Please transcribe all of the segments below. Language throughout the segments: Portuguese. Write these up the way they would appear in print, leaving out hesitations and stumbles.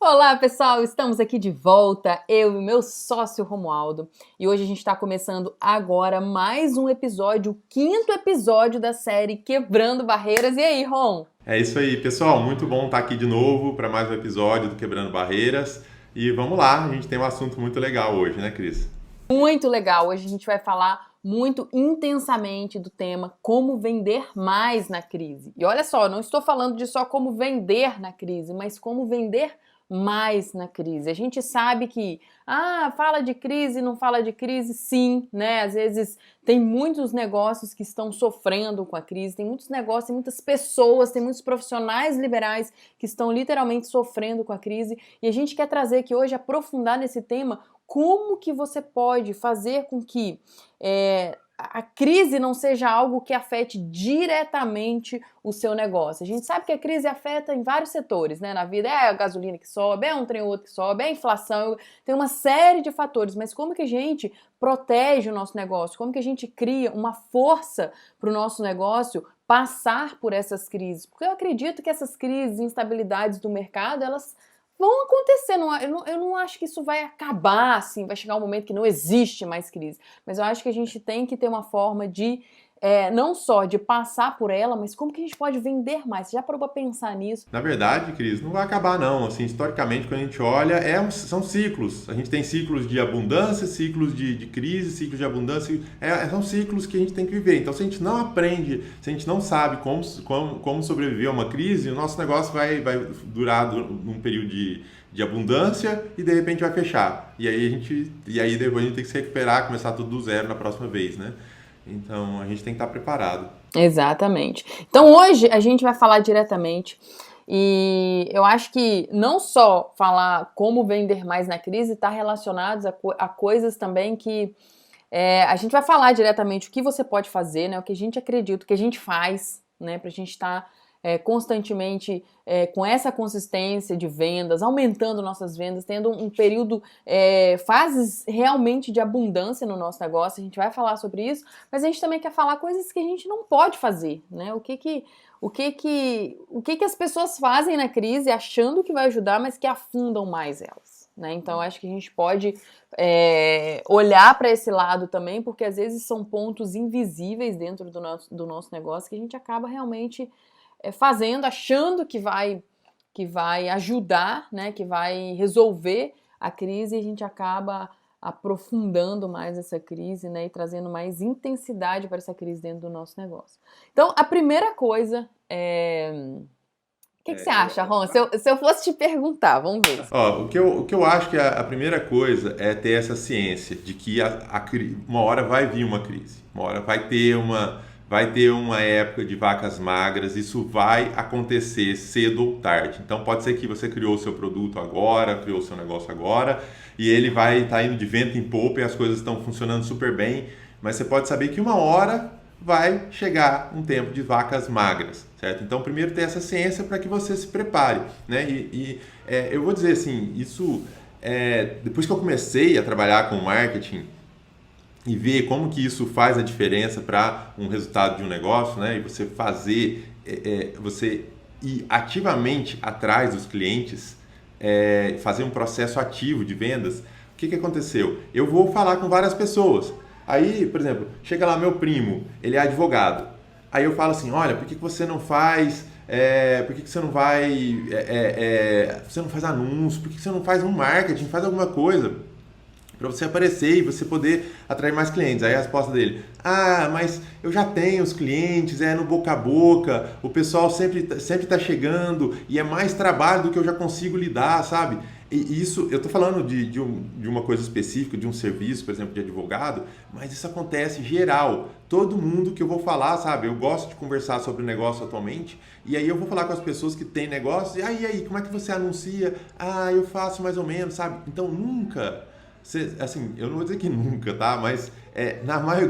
Olá, pessoal! Estamos aqui de volta, eu e meu sócio Romualdo. E hoje a gente está começando agora mais um episódio, o quinto episódio da série Quebrando Barreiras. E aí, Rom? É isso aí, pessoal. Muito bom estar aqui de novo para mais um episódio do Quebrando Barreiras. E vamos lá, a gente tem um assunto muito legal hoje, né, Cris? Muito legal! Hoje a gente vai falar muito intensamente do tema como vender mais na crise. E olha só, não estou falando de só como vender na crise, mas como vender mais na crise. A gente sabe que, fala de crise, não fala de crise, sim, né? Às vezes tem muitos negócios que estão sofrendo com a crise, tem muitos negócios, tem muitas pessoas, tem muitos profissionais liberais que estão literalmente sofrendo com a crise. E a gente quer trazer aqui hoje, aprofundar nesse tema, como que você pode fazer com que a crise não seja algo que afete diretamente o seu negócio. A gente sabe que a crise afeta em vários setores, né, na vida. É a gasolina que sobe, é um trem ou outro que sobe, é a inflação, tem uma série de fatores. Mas como que a gente protege o nosso negócio? Como que a gente cria uma força para o nosso negócio passar por essas crises? Porque eu acredito que essas crises, instabilidades do mercado, elas vão acontecer, eu não acho que isso vai acabar, assim, vai chegar um momento que não existe mais crise, mas eu acho que a gente tem que ter uma forma de, não só de passar por ela, mas como que a gente pode vender mais. Você já parou pra pensar nisso? Na verdade, Cris, não vai acabar não. Assim, historicamente, quando a gente olha, são ciclos. A gente tem ciclos de abundância, ciclos de crise, ciclos de abundância. São ciclos que a gente tem que viver. Então, se a gente não aprende, se a gente não sabe como sobreviver a uma crise, o nosso negócio vai durar num período de abundância e de repente vai fechar. E aí depois a gente tem que se recuperar, começar tudo do zero na próxima vez, né? Então, a gente tem que estar preparado. Exatamente. Então hoje a gente vai falar diretamente e eu acho que não só falar como vender mais na crise está relacionado a coisas também que a gente vai falar diretamente o que você pode fazer, né, o que a gente acredita, o que a gente faz, né, para a gente estar constantemente com essa consistência de vendas, aumentando nossas vendas, tendo um período, fases realmente de abundância no nosso negócio. A gente vai falar sobre isso, mas a gente também quer falar coisas que a gente não pode fazer, né? O que as pessoas fazem na crise achando que vai ajudar, mas que afundam mais elas, né? Então acho que a gente pode olhar para esse lado também, porque às vezes são pontos invisíveis dentro do nosso negócio que a gente acaba realmente fazendo, achando que vai ajudar, né, que vai resolver a crise, e a gente acaba aprofundando mais essa crise, né, e trazendo mais intensidade para essa crise dentro do nosso negócio. Então, a primeira coisa o que você acha, Ron? Se eu fosse te perguntar, vamos ver. Ó, o que eu acho que a primeira coisa é ter essa ciência de que uma hora vai vir uma crise, uma hora vai ter uma época de vacas magras, isso vai acontecer cedo ou tarde. Então pode ser que você criou o seu produto agora, criou o seu negócio agora, e ele vai estar indo de vento em popa e as coisas estão funcionando super bem, mas você pode saber que uma hora vai chegar um tempo de vacas magras, certo? Então primeiro ter essa ciência para que você se prepare, né? Eu vou dizer assim, depois que eu comecei a trabalhar com marketing, e ver como que isso faz a diferença para um resultado de um negócio, né? E você você ir ativamente atrás dos clientes, fazer um processo ativo de vendas. O que aconteceu? Eu vou falar com várias pessoas. Aí, por exemplo, chega lá meu primo, ele é advogado. Aí eu falo assim, olha, por que você não faz... por que você não vai... você não faz anúncio? Por que você não faz um marketing? Faz alguma coisa para você aparecer e você poder atrair mais clientes. Aí a resposta dele, mas eu já tenho os clientes, no boca a boca, o pessoal sempre está chegando e é mais trabalho do que eu já consigo lidar, sabe? E isso, eu estou falando de uma coisa específica, de um serviço, por exemplo, de advogado, mas isso acontece geral. Todo mundo que eu vou falar, sabe? Eu gosto de conversar sobre o negócio atualmente, e aí eu vou falar com as pessoas que têm negócio, e aí, como é que você anuncia? Eu faço mais ou menos, sabe? Então, nunca... Assim, eu não vou dizer que nunca, tá? Mas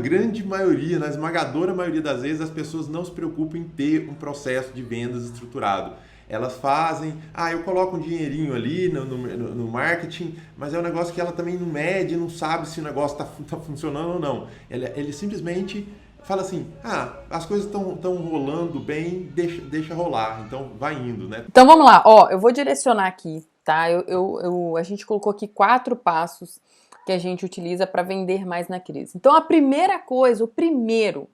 grande maioria, na esmagadora maioria das vezes, as pessoas não se preocupam em ter um processo de vendas estruturado. Elas fazem, eu coloco um dinheirinho ali no marketing, mas é um negócio que ela também não mede, não sabe se o negócio tá funcionando ou não. Ele simplesmente fala assim, as coisas estão rolando bem, deixa rolar, então vai indo, né? Então vamos lá, eu vou direcionar aqui tá? A gente colocou aqui 4 passos que a gente utiliza para vender mais na crise. Então, a primeira coisa, o primeiro,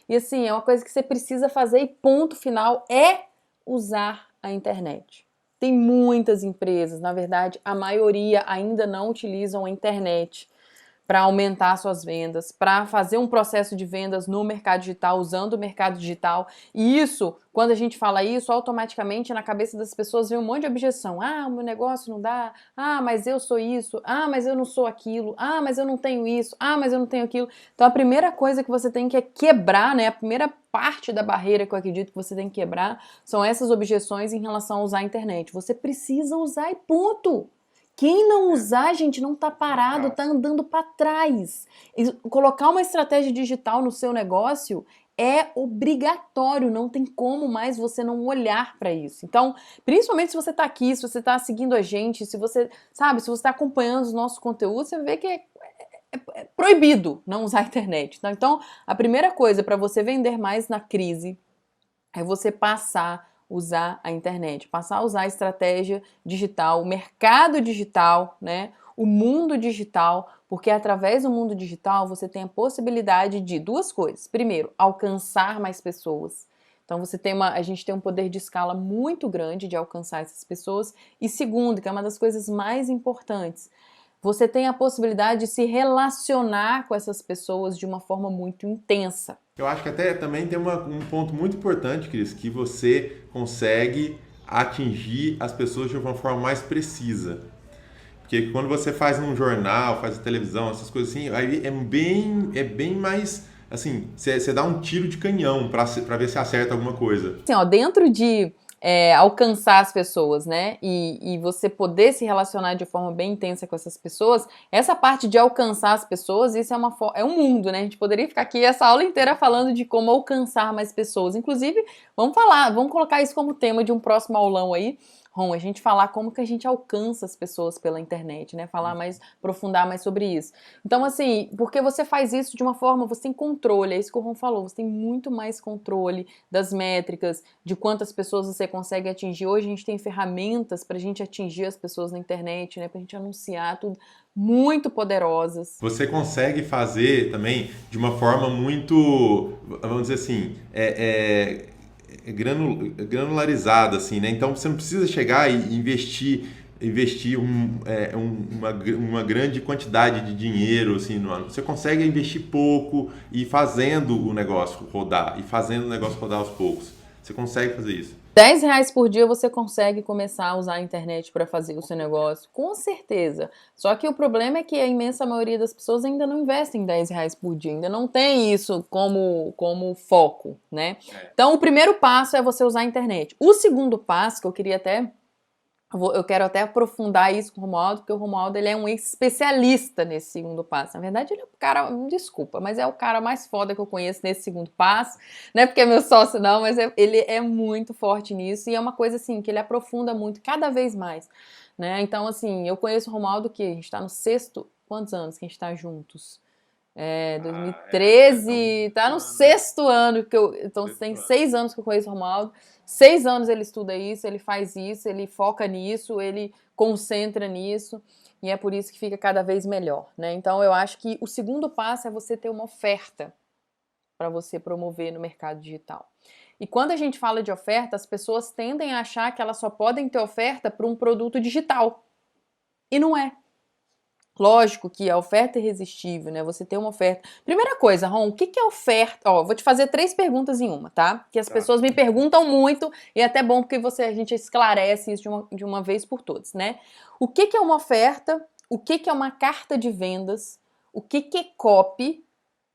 e assim, é uma coisa que você precisa fazer e ponto final, é usar a internet. Tem muitas empresas, na verdade, a maioria ainda não utilizam a internet para aumentar suas vendas, para fazer um processo de vendas no mercado digital, usando o mercado digital. E isso, quando a gente fala isso, automaticamente na cabeça das pessoas vem um monte de objeção. Ah, o meu negócio não dá. Ah, mas eu sou isso. Ah, mas eu não sou aquilo. Ah, mas eu não tenho isso. Ah, mas eu não tenho aquilo. Então a primeira coisa que você tem que quebrar, né? A primeira parte da barreira que eu acredito que você tem que quebrar são essas objeções em relação a usar a internet. Você precisa usar e ponto. Quem não usar, gente, não tá parado, tá andando para trás. E colocar uma estratégia digital no seu negócio é obrigatório, não tem como mais você não olhar para isso. Então, principalmente se você tá aqui, se você tá seguindo a gente, se você, sabe, se você tá acompanhando os nossos conteúdos, você vê que é proibido não usar a internet. Tá? Então, a primeira coisa para você vender mais na crise é você passar usar a internet, passar a usar a estratégia digital, o mercado digital, né? O mundo digital, porque através do mundo digital você tem a possibilidade de 2 coisas. Primeiro, alcançar mais pessoas. Então a gente tem um poder de escala muito grande de alcançar essas pessoas. E segundo, que é uma das coisas mais importantes, você tem a possibilidade de se relacionar com essas pessoas de uma forma muito intensa. Eu acho que até também tem um ponto muito importante, Cris, que você consegue atingir as pessoas de uma forma mais precisa. Porque quando você faz um jornal, faz a televisão, essas coisas assim, aí é bem mais, assim, você dá um tiro de canhão para ver se acerta alguma coisa. Assim, ó, dentro de alcançar as pessoas, né, e você poder se relacionar de forma bem intensa com essas pessoas, essa parte de alcançar as pessoas, isso é um mundo, né, a gente poderia ficar aqui essa aula inteira falando de como alcançar mais pessoas, inclusive, vamos colocar isso como tema de um próximo aulão aí, Ron, a gente falar como que a gente alcança as pessoas pela internet, né? Aprofundar mais sobre isso. Então, assim, porque você faz isso de uma forma, você tem controle, é isso que o Ron falou, você tem muito mais controle das métricas, de quantas pessoas você consegue atingir. Hoje a gente tem ferramentas pra gente atingir as pessoas na internet, né? Pra gente anunciar tudo, muito poderosas. Você consegue fazer também de uma forma muito, vamos dizer assim, granularizada, assim, né? Então você não precisa chegar e investir uma grande quantidade de dinheiro assim, no ano. Você consegue investir pouco e fazendo o negócio rodar, aos poucos. Você consegue fazer isso. R$10 por dia você consegue começar a usar a internet para fazer o seu negócio, com certeza. Só que o problema é que a imensa maioria das pessoas ainda não investem R$10 por dia, ainda não tem isso como foco, né? Então o primeiro passo é você usar a internet. O segundo passo, que eu quero até aprofundar isso com o Romualdo, porque o Romualdo ele é um especialista nesse segundo passo. Na verdade, ele é o cara, desculpa, mas é o cara mais foda que eu conheço nesse segundo passo. Não é porque é meu sócio, não, mas ele é muito forte nisso. E é uma coisa assim que ele aprofunda muito, cada vez mais. Né? Então, assim, eu conheço o Romualdo que a gente tá no 6º. Quantos anos que a gente tá juntos? 2013, tá no 6º ano então tem 6 anos que eu conheço o Romualdo, 6 anos ele estuda isso, ele faz isso, ele foca nisso, ele concentra nisso e é por isso que fica cada vez melhor, né? Então eu acho que o segundo passo é você ter uma oferta para você promover no mercado digital. E quando a gente fala de oferta, as pessoas tendem a achar que elas só podem ter oferta para um produto digital e não é. Lógico que a oferta é irresistível, né? Você tem uma oferta. Primeira coisa, Ron, o que é oferta? Ó, vou te fazer 3 perguntas em uma, tá? Que as pessoas me perguntam muito e é até bom porque a gente esclarece isso de uma vez por todas, né? O que é uma oferta? O que é uma carta de vendas? O que é copy?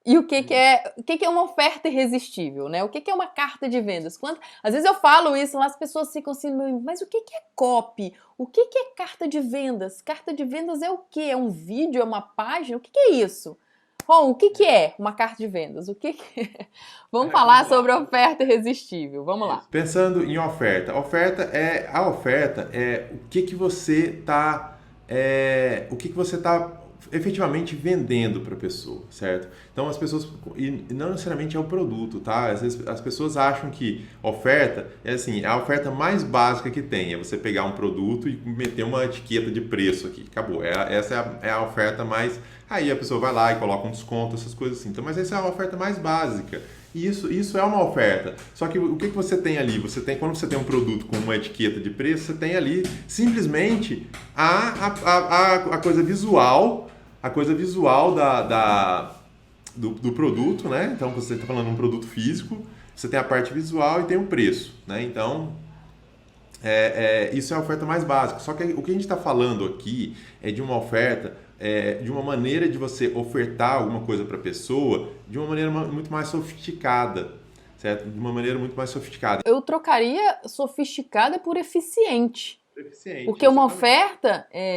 E o que é uma oferta irresistível, né? O que é uma carta de vendas? Às vezes eu falo isso lá, as pessoas ficam assim, mas o que é copy? O que é carta de vendas? Carta de vendas é o quê? É um vídeo? É uma página? O que é isso? Ron, o que é uma carta de vendas? O que é? Vamos falar sobre a oferta irresistível. Vamos lá. Pensando em oferta. A oferta é o que você está efetivamente vendendo para a pessoa, certo? Então as pessoas, e não necessariamente é o produto, tá? Às vezes as pessoas acham que oferta é assim, a oferta mais básica que tem, é você pegar um produto e meter uma etiqueta de preço aqui, acabou. Essa é a oferta mais, aí a pessoa vai lá e coloca um desconto, essas coisas assim. Então, mas essa é a oferta mais básica. Isso é uma oferta. Só que o que você tem ali? Quando você tem um produto com uma etiqueta de preço, você tem ali simplesmente a coisa visual, do produto, né? Então você está falando de um produto físico, você tem a parte visual e tem o preço, né? Então isso é a oferta mais básica. Só que o que a gente está falando aqui é de uma oferta, de uma maneira de você ofertar alguma coisa para a pessoa de uma maneira muito mais sofisticada, certo? De uma maneira muito mais sofisticada. Eu trocaria sofisticada por eficiente. Porque Exatamente.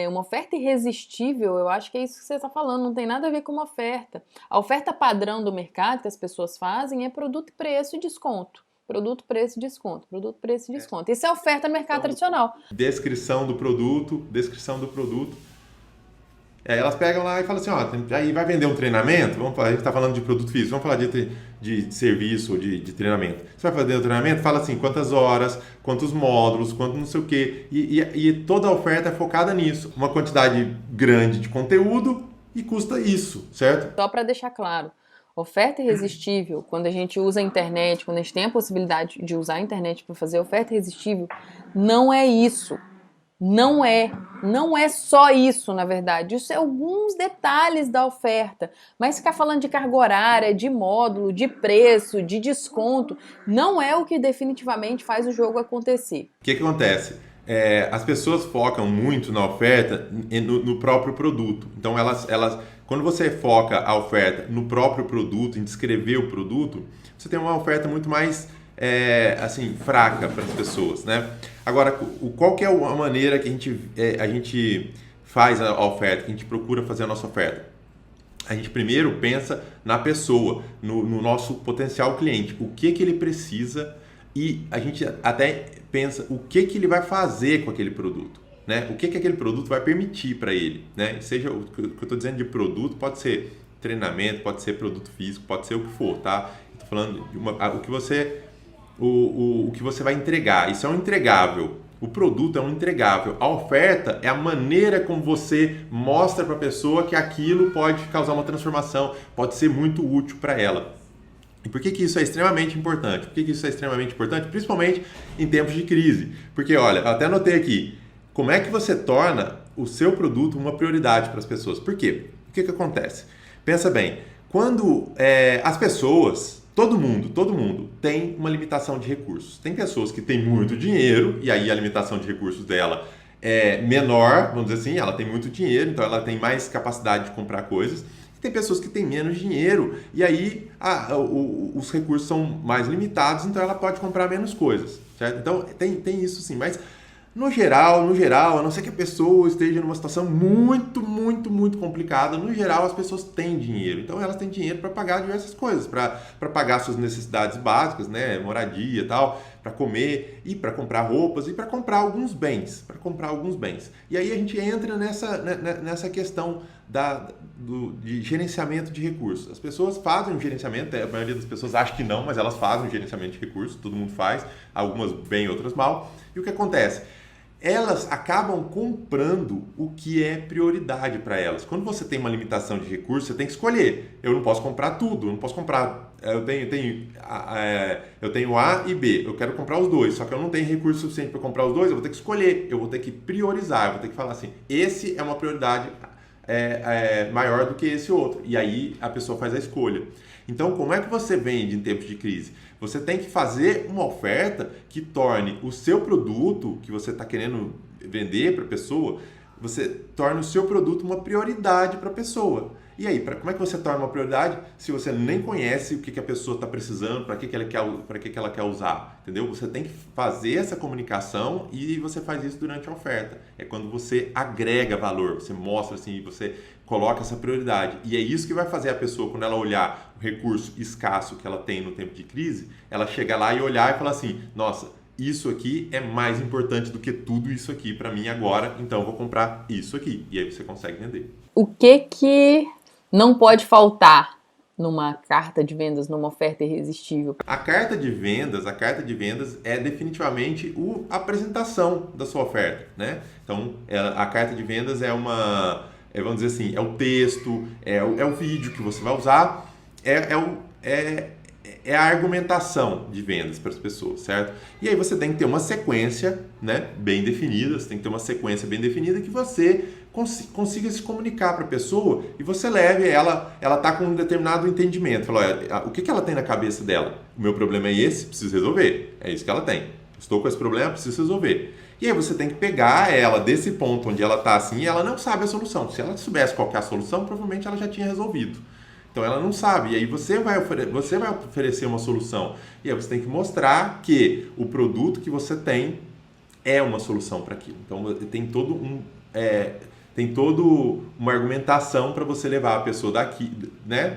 uma oferta irresistível, eu acho que é isso que você está falando, não tem nada a ver com uma oferta. A oferta padrão do mercado que as pessoas fazem é produto, preço e desconto. Produto, preço e desconto. Produto, preço e desconto. Isso é oferta no mercado tradicional. Descrição do produto. Elas pegam lá e falam assim, ó, aí vai vender um treinamento, a gente está falando de produto físico, vamos falar de serviço ou de treinamento. Você vai fazer o treinamento, fala assim, quantas horas, quantos módulos, quanto não sei o quê, e toda a oferta é focada nisso. Uma quantidade grande de conteúdo e custa isso, certo? Só para deixar claro, oferta irresistível, quando a gente usa a internet, quando a gente tem a possibilidade de usar a internet para fazer oferta irresistível, não é isso. Não é só isso, na verdade. Isso é alguns detalhes da oferta. Mas ficar falando de carga horária, de módulo, de preço, de desconto, não é o que definitivamente faz o jogo acontecer. O que acontece? As pessoas focam muito na oferta no próprio produto. Então, quando você foca a oferta no próprio produto, em descrever o produto, você tem uma oferta muito mais fraca para as pessoas, né? Agora, qual que é a maneira que a gente faz a oferta, que a gente procura fazer a nossa oferta? A gente primeiro pensa na pessoa, no nosso potencial cliente, o que ele precisa, e a gente até pensa o que ele vai fazer com aquele produto, né? O que aquele produto vai permitir para ele, né? Seja o que eu estou dizendo de produto, pode ser treinamento, pode ser produto físico, pode ser o que for, tá? Estou falando de o que você vai entregar. Isso é um entregável. O produto é um entregável. A oferta é a maneira como você mostra para a pessoa que aquilo pode causar uma transformação, pode ser muito útil para ela. E por que isso é extremamente importante? Por que isso é extremamente importante? Principalmente em tempos de crise. Porque, olha, eu até anotei aqui, como é que você torna o seu produto uma prioridade para as pessoas? Por quê? O que acontece? Pensa bem, quando as pessoas... Todo mundo tem uma limitação de recursos. Tem pessoas que têm muito dinheiro e aí a limitação de recursos dela é menor, vamos dizer assim, ela tem muito dinheiro, então ela tem mais capacidade de comprar coisas. E tem pessoas que têm menos dinheiro e aí os recursos são mais limitados, então ela pode comprar menos coisas, certo? Então tem isso sim, mas no geral, a não ser que a pessoa esteja numa situação muito, muito, muito complicada, no geral as pessoas têm dinheiro. Então elas têm dinheiro para pagar diversas coisas, para pagar suas necessidades básicas, né, moradia e tal, para comer e para comprar roupas e para comprar alguns bens, E aí a gente entra nessa questão de gerenciamento de recursos. As pessoas fazem um gerenciamento, a maioria das pessoas acha que não, mas elas fazem um gerenciamento de recursos, todo mundo faz, algumas bem, outras mal. E o que acontece? Elas acabam comprando o que é prioridade para elas. Quando você tem uma limitação de recursos, você tem que escolher. Eu não posso comprar tudo, eu não posso comprar... Eu tenho A e B, eu quero comprar os dois, só que eu não tenho recurso suficiente para comprar os dois, eu vou ter que escolher, eu vou ter que priorizar, eu vou ter que falar assim, esse é uma prioridade maior do que esse outro. E aí a pessoa faz a escolha. Então, como é que você vende em tempos de crise? Você tem que fazer uma oferta que torne o seu produto que você está querendo vender para a pessoa, você torna o seu produto uma prioridade para a pessoa. E aí, como é que você torna uma prioridade se você nem conhece o que a pessoa está precisando, para que ela quer usar, entendeu? Você tem que fazer essa comunicação e você faz isso durante a oferta. É quando você agrega valor, você mostra assim, você coloca essa prioridade. E é isso que vai fazer a pessoa, quando ela olhar o recurso escasso que ela tem no tempo de crise, ela chegar lá e olhar e falar assim, nossa, isso aqui é mais importante do que tudo isso aqui para mim agora, então eu vou comprar isso aqui. E aí você consegue vender. O que não pode faltar numa carta de vendas, numa oferta irresistível? A carta de vendas é definitivamente a apresentação da sua oferta, né? Então, a carta de vendas é vamos dizer assim, é o texto, é o vídeo que você vai usar, é a argumentação de vendas para as pessoas, certo? E aí você tem que ter uma sequência, né, bem definida, você tem que ter uma sequência bem definida que você consiga se comunicar para a pessoa e você leve ela está com um determinado entendimento. Fala, olha, o que ela tem na cabeça dela? O meu problema é esse, preciso resolver. É isso que ela tem. Estou com esse problema, preciso resolver. E aí você tem que pegar ela desse ponto onde ela está assim e ela não sabe a solução. Se ela soubesse qual que é a solução, provavelmente ela já tinha resolvido. Então ela não sabe, e aí você vai oferecer uma solução. E aí você tem que mostrar que o produto que você tem é uma solução para aquilo. Então tem todo uma argumentação para você levar a pessoa daqui, né,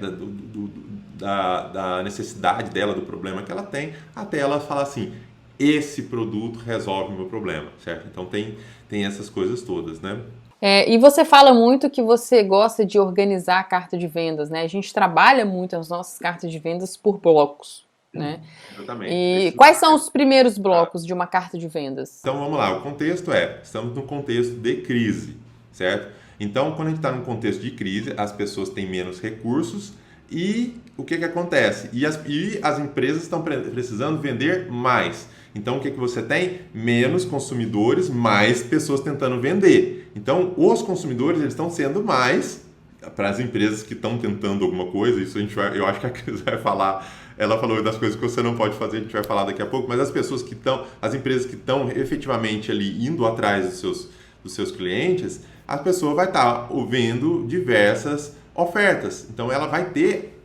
da necessidade dela, do problema que ela tem, até ela falar assim, esse produto resolve o meu problema, certo? Então tem essas coisas todas, né? E você fala muito que você gosta de organizar a carta de vendas, né? A gente trabalha muito as nossas cartas de vendas por blocos, né? Exatamente. E quais são os primeiros blocos de uma carta de vendas? Então vamos lá, o contexto estamos num contexto de crise, certo? Então quando a gente está num contexto de crise, as pessoas têm menos recursos e o que acontece? E as empresas estão precisando vender mais. Então, o que você tem? Menos consumidores, mais pessoas tentando vender. Então, os consumidores eles estão sendo mais para as empresas que estão tentando alguma coisa. Isso eu acho que a Cris vai falar. Ela falou das coisas que você não pode fazer, a gente vai falar daqui a pouco. Mas as empresas que estão efetivamente ali indo atrás dos seus clientes, a pessoa vai estar vendo diversas ofertas. Então, ela vai ter,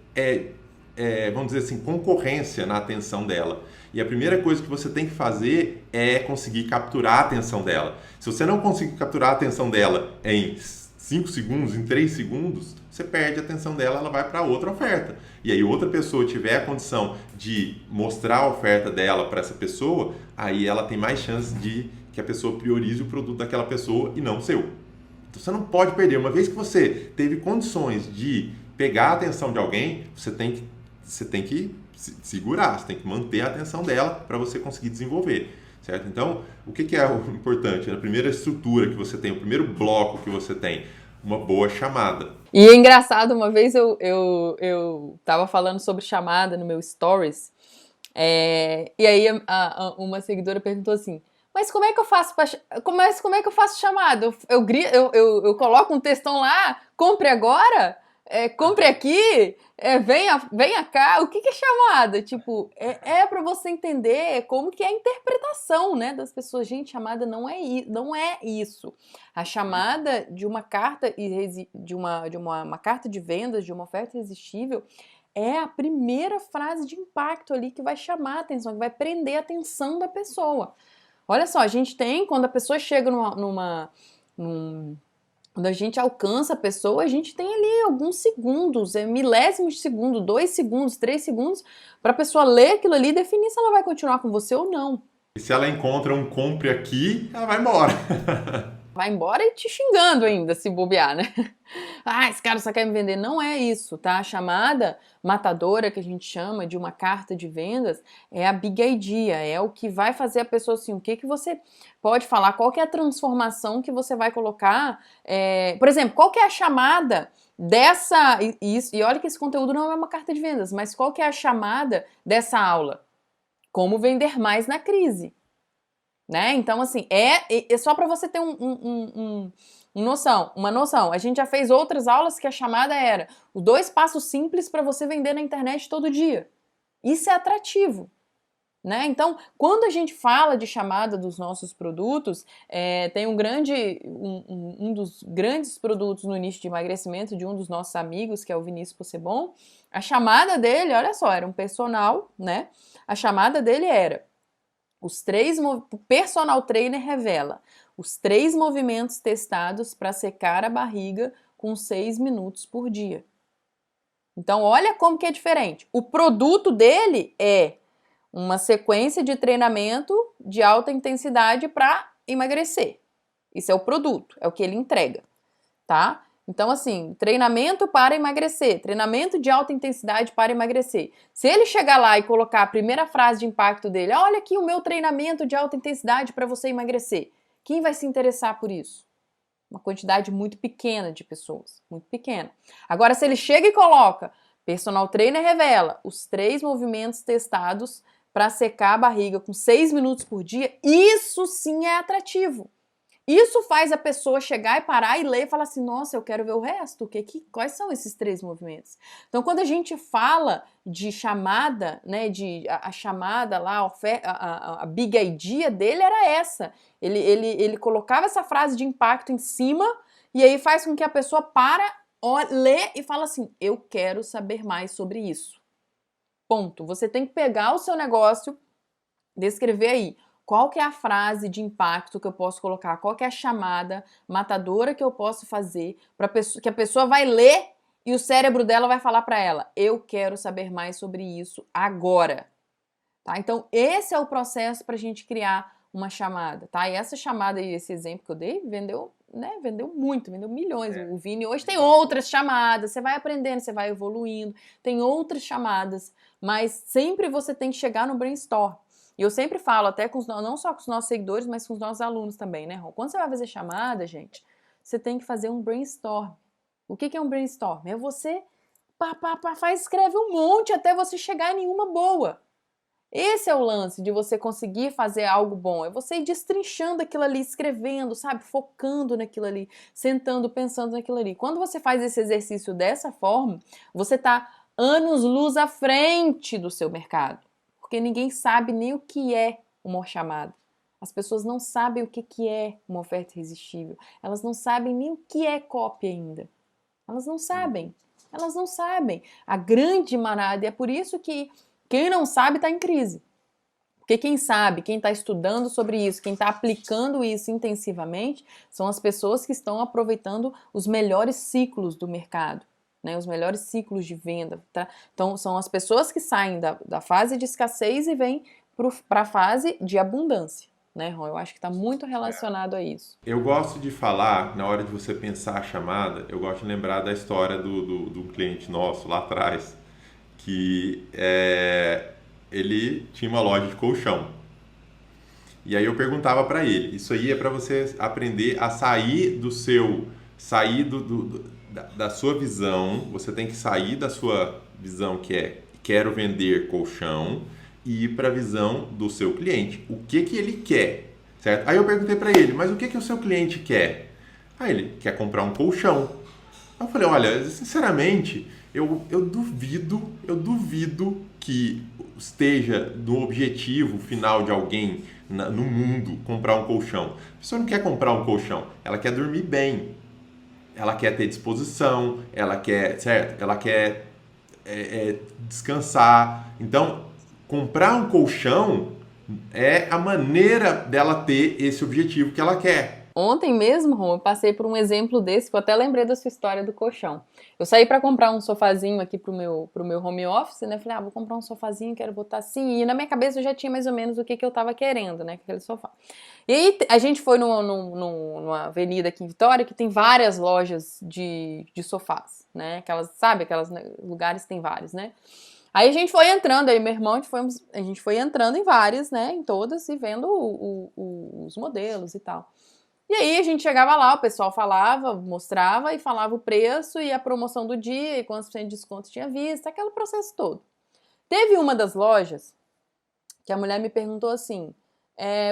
vamos dizer assim, concorrência na atenção dela. E a primeira coisa que você tem que fazer é conseguir capturar a atenção dela. Se você não conseguir capturar a atenção dela em 5 segundos, em 3 segundos, você perde a atenção dela, ela vai para outra oferta. E aí outra pessoa tiver a condição de mostrar a oferta dela para essa pessoa, aí ela tem mais chance de que a pessoa priorize o produto daquela pessoa e não o seu. Então você não pode perder. Uma vez que você teve condições de pegar a atenção de alguém, você tem que segurar, você tem que manter a atenção dela para você conseguir desenvolver, certo? Então, o que é o importante? A primeira estrutura que você tem, o primeiro bloco que você tem, uma boa chamada. E é engraçado, uma vez eu tava falando sobre chamada no meu stories, e aí uma seguidora perguntou assim, mas como é que eu faço como é que eu faço chamada? Eu coloco um textão lá, compre agora? Compre aqui, venha cá, o que é chamada? Tipo, para você entender como que é a interpretação, né, das pessoas. Gente, chamada não é isso. A chamada de uma carta uma carta de vendas, de uma oferta irresistível, é a primeira frase de impacto ali que vai chamar a atenção, que vai prender a atenção da pessoa. Olha só, a gente tem, quando a pessoa chega quando a gente alcança a pessoa, a gente tem ali alguns segundos, milésimos de segundo, 2 segundos, 3 segundos, para a pessoa ler aquilo ali e definir se ela vai continuar com você ou não. E se ela encontra um compre aqui, ela vai embora. Vai embora e te xingando ainda, se bobear, né? Esse cara só quer me vender. Não é isso, tá? A chamada matadora, que a gente chama de uma carta de vendas, é a big idea, é o que vai fazer a pessoa assim, o que você pode falar, qual que é a transformação que você vai colocar, por exemplo, qual que é a chamada dessa, e olha que esse conteúdo não é uma carta de vendas, mas qual que é a chamada dessa aula? Como vender mais na crise. Né? Então, assim, é só para você ter uma noção. A gente já fez outras aulas que a chamada era os 2 passos simples para você vender na internet todo dia. Isso é atrativo. Né? Então, quando a gente fala de chamada dos nossos produtos, tem um dos grandes produtos no nicho de emagrecimento de um dos nossos amigos, que é o Vinícius Possebon. A chamada dele, olha só, era um personal, né? A chamada dele era o personal trainer revela os 3 movimentos testados para secar a barriga com 6 minutos por dia. Então, olha como que é diferente. O produto dele é uma sequência de treinamento de alta intensidade para emagrecer. Isso é o produto, é o que ele entrega, tá? Então, assim, treinamento para emagrecer, treinamento de alta intensidade para emagrecer. Se ele chegar lá e colocar a primeira frase de impacto dele, olha aqui o meu treinamento de alta intensidade para você emagrecer, quem vai se interessar por isso? Uma quantidade muito pequena de pessoas, muito pequena. Agora, se ele chega e coloca, personal trainer revela os 3 movimentos testados para secar a barriga com 6 minutos por dia, isso sim é atrativo. Isso faz a pessoa chegar e parar e ler e falar assim, nossa, eu quero ver o resto, quais são esses 3 movimentos? Então, quando a gente fala de chamada, né, a chamada lá, a big idea dele era essa. Ele colocava essa frase de impacto em cima e aí faz com que a pessoa lê e fala assim, eu quero saber mais sobre isso. Ponto. Você tem que pegar o seu negócio, descrever aí, qual que é a frase de impacto que eu posso colocar? Qual que é a chamada matadora que eu posso fazer para que a pessoa vai ler e o cérebro dela vai falar para ela, eu quero saber mais sobre isso agora. Tá? Então, esse é o processo para a gente criar uma chamada. Tá? E essa chamada e esse exemplo que eu dei vendeu, né? Vendeu muito, vendeu milhões. O Vini hoje tem outras chamadas, você vai aprendendo, você vai evoluindo, tem outras chamadas, mas sempre você tem que chegar no brainstorm. E eu sempre falo, até não só com os nossos seguidores, mas com os nossos alunos também, né, Ron? Quando você vai fazer chamada, gente, você tem que fazer um brainstorm. O que é um brainstorm? É você escreve um monte até você chegar em nenhuma boa. Esse é o lance de você conseguir fazer algo bom. É você ir destrinchando aquilo ali, escrevendo, sabe? Focando naquilo ali, sentando, pensando naquilo ali. Quando você faz esse exercício dessa forma, você está anos-luz à frente do seu mercado. Porque ninguém sabe nem o que é uma chamada. As pessoas não sabem o que é uma oferta irresistível. Elas não sabem nem o que é copy ainda. Elas não sabem. Elas não sabem. A grande manada, e é por isso que quem não sabe está em crise. Porque quem sabe, quem está estudando sobre isso, quem está aplicando isso intensivamente, são as pessoas que estão aproveitando os melhores ciclos do mercado. Né, os melhores ciclos de venda. Tá? Então, são as pessoas que saem da fase de escassez e vêm para a fase de abundância. Né, Ron? Eu acho que está muito relacionado a isso. Eu gosto de falar, na hora de você pensar a chamada, eu gosto de lembrar da história do cliente nosso lá atrás, que ele tinha uma loja de colchão. E aí eu perguntava para ele, isso aí é para você aprender a sair da sua visão, você tem que sair da sua visão que é quero vender colchão e ir para a visão do seu cliente. O que ele quer, certo? Aí eu perguntei para ele, mas o que o seu cliente quer? Aí ele quer comprar um colchão. Aí eu falei, olha, sinceramente, eu duvido que esteja no objetivo final de alguém no mundo comprar um colchão. A pessoa não quer comprar um colchão, ela quer dormir bem. Ela quer ter disposição, ela quer, certo? Ela quer descansar. Então, comprar um colchão é a maneira dela ter esse objetivo que ela quer. Ontem mesmo, Rom, eu passei por um exemplo desse, que eu até lembrei da sua história do colchão. Eu saí para comprar um sofazinho aqui pro meu home office, né? Falei, vou comprar um sofazinho, quero botar assim. E na minha cabeça eu já tinha mais ou menos o que eu tava querendo, né? Aquele sofá. E aí a gente foi numa avenida aqui em Vitória que tem várias lojas de sofás, né? Aquelas lugares tem vários, né? Aí a gente foi entrando, aí meu irmão, a gente foi entrando em várias, né? Em todas e vendo os modelos e tal. E aí a gente chegava lá, o pessoal falava, mostrava e falava o preço e a promoção do dia e quantos por cento de desconto tinha visto, aquele processo todo. Teve uma das lojas que a mulher me perguntou assim,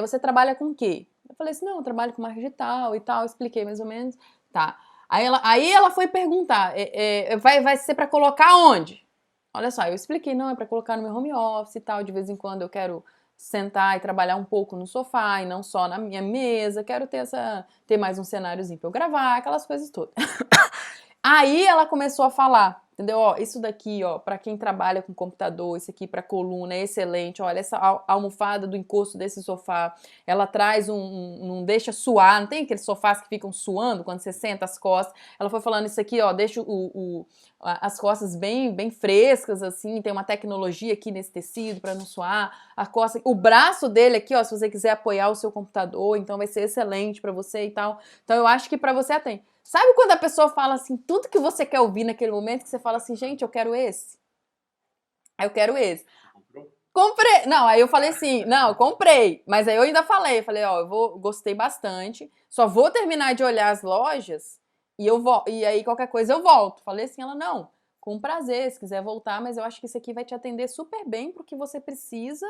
você trabalha com o quê? Eu falei assim, não, eu trabalho com marketing digital e tal, expliquei mais ou menos. Tá. Aí ela foi perguntar, vai ser para colocar onde? Olha só, eu expliquei, não, é para colocar no meu home office e tal, de vez em quando eu quero sentar e trabalhar um pouco no sofá e não só na minha mesa, quero ter mais um cenáriozinho pra eu gravar, aquelas coisas todas. Aí ela começou a falar, Entendeu? Ó, isso daqui, ó, para quem trabalha com computador, isso aqui para coluna é excelente. Olha, essa almofada do encosto desse sofá, ela traz não deixa suar, não tem aqueles sofás que ficam suando quando você senta as costas. Ela foi falando isso aqui, ó, deixa as costas bem frescas, assim, tem uma tecnologia aqui nesse tecido para não suar. A costa, o braço dele aqui, ó, se você quiser apoiar o seu computador, então vai ser excelente para você e tal. Então eu acho que para você atende. Sabe quando a pessoa fala assim, tudo que você quer ouvir naquele momento, que você fala assim, gente, eu quero esse. Eu quero esse. Comprei. Não, aí eu falei assim, não, eu comprei. Mas aí eu ainda falei, ó, gostei bastante, só vou terminar de olhar as lojas e aí qualquer coisa eu volto. Falei assim, ela, não, com prazer, se quiser voltar, mas eu acho que isso aqui vai te atender super bem pro que você precisa.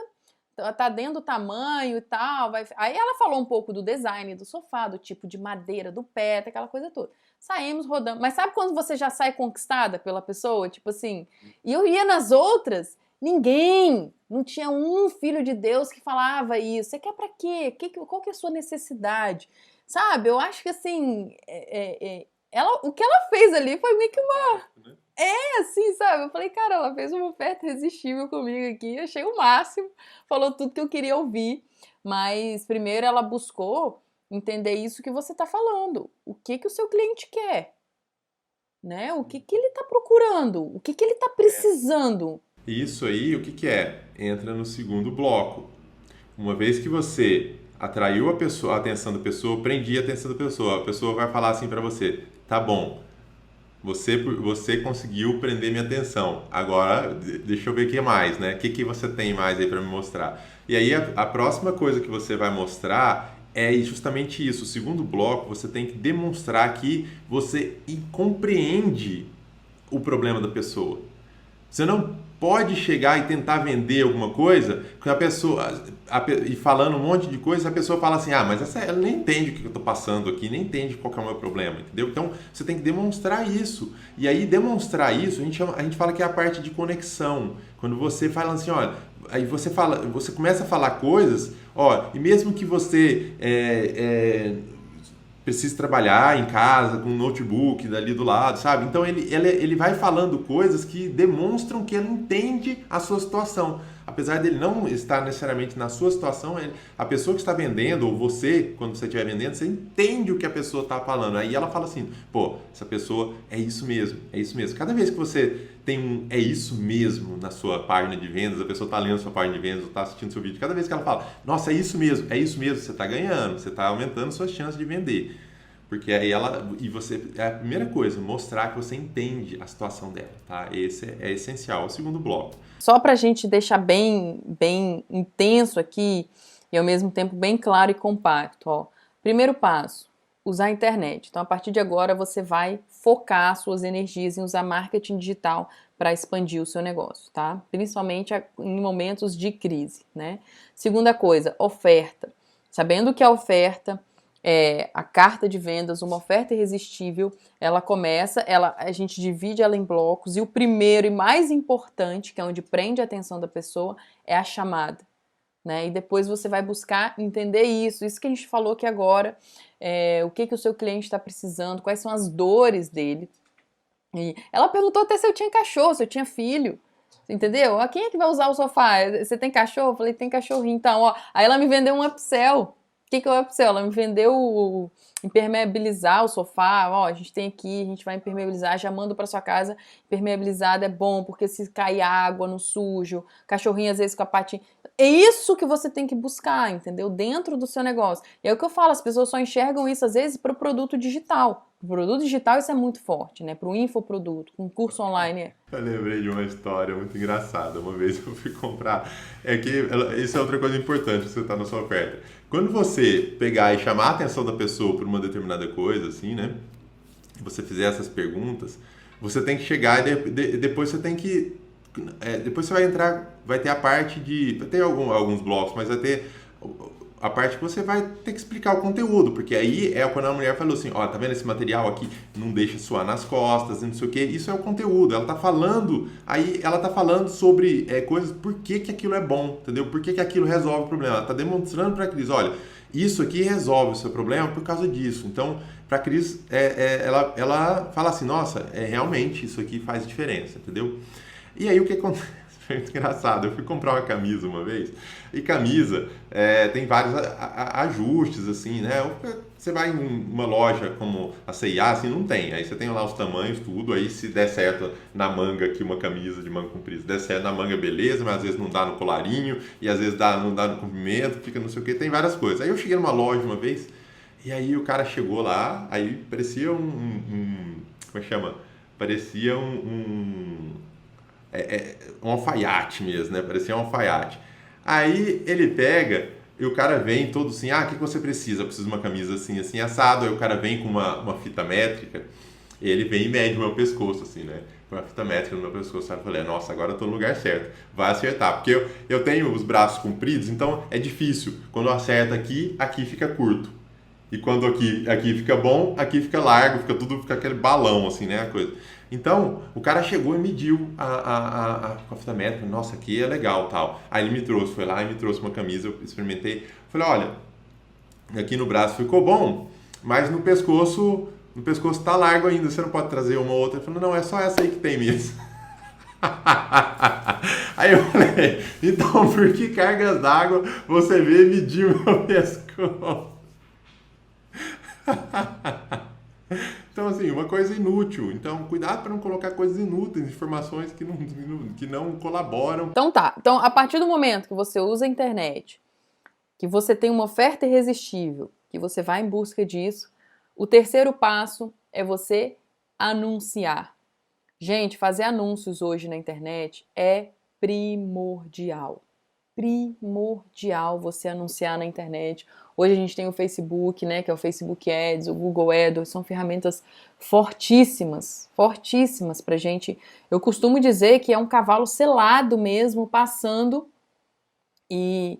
Tá dentro do tamanho e tal. Aí ela falou um pouco do design do sofá, do tipo de madeira, do pé, aquela coisa toda. Saímos rodando. Mas sabe quando você já sai conquistada pela pessoa? Tipo assim, e eu ia nas outras, não tinha um filho de Deus que falava isso. Você quer pra quê? Qual que é a sua necessidade? Sabe? Eu acho que assim, o que ela fez ali foi meio que uma... assim, sabe? Eu falei, cara, ela fez uma oferta irresistível comigo aqui, achei o máximo, falou tudo que eu queria ouvir, mas primeiro ela buscou entender isso que você tá falando, o que o seu cliente quer, né? O que ele tá procurando, o que ele tá precisando. Isso aí, o que é? Entra no segundo bloco. Uma vez que você atraiu a atenção da pessoa, prendi a atenção da pessoa, a pessoa vai falar assim para você, tá bom, você conseguiu prender minha atenção. Agora, deixa eu ver o que mais, né? O que você tem mais aí para me mostrar? E aí, a próxima coisa que você vai mostrar é justamente isso. O segundo bloco, você tem que demonstrar que você compreende o problema da pessoa. Você não pode chegar e tentar vender alguma coisa que a pessoa, e falando um monte de coisa, a pessoa fala assim, mas ela nem entende o que eu estou passando aqui, nem entende qual que é o meu problema, entendeu? Então, você tem que demonstrar isso. E aí, demonstrar isso, a gente fala que é a parte de conexão. Quando você fala assim, olha, aí você começa a falar coisas, ó, e mesmo que você precisa trabalhar em casa com um notebook dali do lado, sabe? Então ele vai falando coisas que demonstram que ele entende a sua situação. Apesar dele não estar necessariamente na sua situação, a pessoa que está vendendo, ou você, quando você estiver vendendo, você entende o que a pessoa está falando. Aí ela fala assim, pô, essa pessoa é isso mesmo, é isso mesmo. Cada vez que você tem é isso mesmo na sua página de vendas, a pessoa está lendo sua página de vendas, ou está assistindo seu vídeo, cada vez que ela fala, nossa, é isso mesmo, você está ganhando, você está aumentando suas chances de vender. Porque aí é a primeira coisa, mostrar que você entende a situação dela, tá? Esse é essencial, o segundo bloco. Só pra gente deixar bem intenso aqui e ao mesmo tempo bem claro e compacto, ó. Primeiro passo, usar a internet. Então, a partir de agora, você vai focar suas energias em usar marketing digital para expandir o seu negócio, tá? Principalmente em momentos de crise, né? Segunda coisa, oferta. Sabendo que a oferta a carta de vendas, uma oferta irresistível, ela começa, a gente divide ela em blocos, e o primeiro e mais importante, que é onde prende a atenção da pessoa, é a chamada, né? E depois você vai buscar entender isso que a gente falou aqui agora, o que o seu cliente está precisando, quais são as dores dele. E ela perguntou até se eu tinha cachorro, se eu tinha filho. Entendeu? Quem é que vai usar o sofá? Você tem cachorro? Eu falei, tem cachorrinho. Então, ó, aí ela me vendeu um upsell. O que é o upsell? Ela me vendeu impermeabilizar o sofá. Ó, a gente tem aqui, a gente vai impermeabilizar, já mando para sua casa. Impermeabilizado é bom, porque se cair água no sujo, cachorrinho às vezes com a patinha. É isso que você tem que buscar, entendeu? Dentro do seu negócio. E é o que eu falo, as pessoas só enxergam isso às vezes para o produto digital. O produto digital isso é muito forte, né? Para o infoproduto, com curso online. Eu lembrei de uma história muito engraçada. Uma vez eu fui comprar. Isso é outra coisa importante que você está na sua oferta. Quando você pegar e chamar a atenção da pessoa por uma determinada coisa, assim, né? Você fizer essas perguntas, você tem que chegar e depois você tem que. Depois você vai entrar, vai ter a parte de. Vai ter alguns blocos, mas vai ter a parte que você vai ter que explicar o conteúdo, porque aí é quando a mulher falou assim, ó, tá vendo esse material aqui? Não deixa suar nas costas, não sei o que, isso é o conteúdo, ela tá falando sobre coisas, por que aquilo é bom, entendeu? Por que aquilo resolve o problema, ela tá demonstrando pra Cris, olha, isso aqui resolve o seu problema por causa disso. Então, para a Cris, ela fala assim, nossa, realmente isso aqui faz diferença, entendeu? E aí o que acontece? Foi muito engraçado. Eu fui comprar uma camisa uma vez, e camisa tem vários ajustes, assim, né? Você vai em uma loja como a C&A, assim, não tem. Aí você tem lá os tamanhos, tudo. Aí se der certo na manga aqui, uma camisa de manga comprida, se der certo na manga, beleza, mas às vezes não dá no colarinho, e às vezes não dá no comprimento, fica não sei o que, tem várias coisas. Aí eu cheguei numa loja uma vez, e aí o cara chegou lá, aí parecia como é que chama? Parecia um alfaiate mesmo, né? Parecia um alfaiate. Aí ele pega e o cara vem todo assim, o que você precisa? Eu preciso de uma camisa assim, assim, assado. Aí o cara vem com uma fita métrica, ele vem e mede o meu pescoço, assim, né? Com uma fita métrica no meu pescoço. Aí eu falei, nossa, agora eu tô no lugar certo. Vai acertar. Porque eu tenho os braços compridos, então é difícil. Quando eu acerto aqui fica curto. E quando aqui fica bom, aqui fica largo, fica aquele balão, assim, né? A coisa. Então, o cara chegou e mediu com a fita métrica, nossa, aqui é legal, tal. Aí ele me trouxe, foi lá e me trouxe uma camisa, eu experimentei. Falei, olha, aqui no braço ficou bom, mas no pescoço tá largo ainda, você não pode trazer uma ou outra. Ele falou, não, é só essa aí que tem mesmo. Aí eu falei, então por que cargas d'água você veio e mediu meu pescoço? Então, assim, uma coisa inútil. Então, cuidado para não colocar coisas inúteis, informações que não colaboram. Então tá. Então, a partir do momento que você usa a internet, que você tem uma oferta irresistível, que você vai em busca disso, o terceiro passo é você anunciar. Gente, fazer anúncios hoje na internet é primordial. Primordial você anunciar na internet. Hoje a gente tem o Facebook, né, que é o Facebook Ads, o Google Ads, são ferramentas fortíssimas pra gente. Eu costumo dizer que é um cavalo selado mesmo, passando, e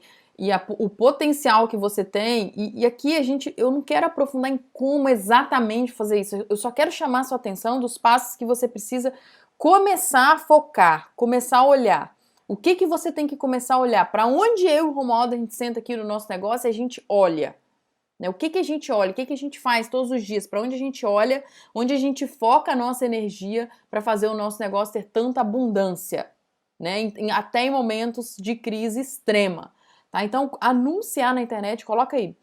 o potencial que você tem, e aqui eu não quero aprofundar em como exatamente fazer isso, eu só quero chamar a sua atenção dos passos que você precisa começar a focar, começar a olhar. O que você tem que começar a olhar? Para onde eu e o Romualdo, a gente senta aqui no nosso negócio e a gente olha. Né? O que a gente olha? O que a gente faz todos os dias? Para onde a gente olha? Onde a gente foca a nossa energia para fazer o nosso negócio ter tanta abundância? Né? Até em momentos de crise extrema. Tá? Então, anunciar na internet, coloca aí.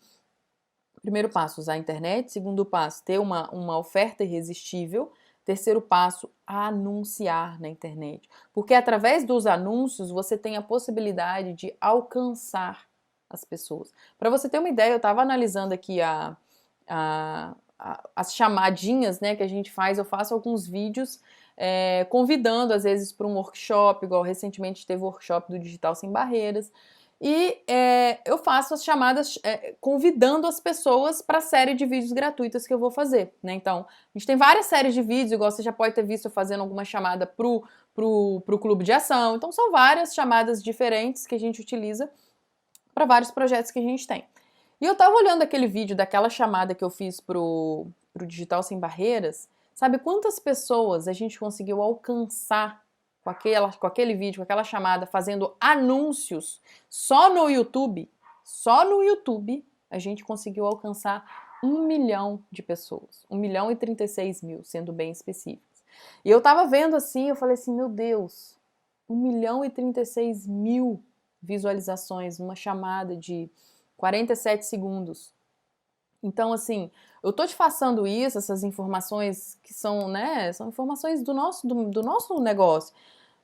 Primeiro passo, usar a internet. Segundo passo, ter uma oferta irresistível. Terceiro passo, anunciar na internet. Porque através dos anúncios você tem a possibilidade de alcançar as pessoas. Para você ter uma ideia, eu estava analisando aqui as chamadinhas, né, que a gente faz. Eu faço alguns vídeos convidando, às vezes, para um workshop, igual recentemente teve o workshop do Digital Sem Barreiras. E eu faço as chamadas convidando as pessoas para a série de vídeos gratuitas que eu vou fazer, né? Então, a gente tem várias séries de vídeos, igual você já pode ter visto eu fazendo alguma chamada pro Clube de Ação. Então, são várias chamadas diferentes que a gente utiliza para vários projetos que a gente tem. E eu tava olhando aquele vídeo daquela chamada que eu fiz pro Digital Sem Barreiras. Sabe quantas pessoas a gente conseguiu alcançar com aquele vídeo, com aquela chamada, fazendo anúncios só no YouTube? Só no YouTube a gente conseguiu alcançar 1 milhão de pessoas. 1.036.000, sendo bem específicos. E eu tava vendo assim, eu falei assim, meu Deus, 1.036.000 visualizações numa chamada de 47 segundos. Então, assim, eu tô te passando isso, essas informações que são, né, são informações do nosso negócio.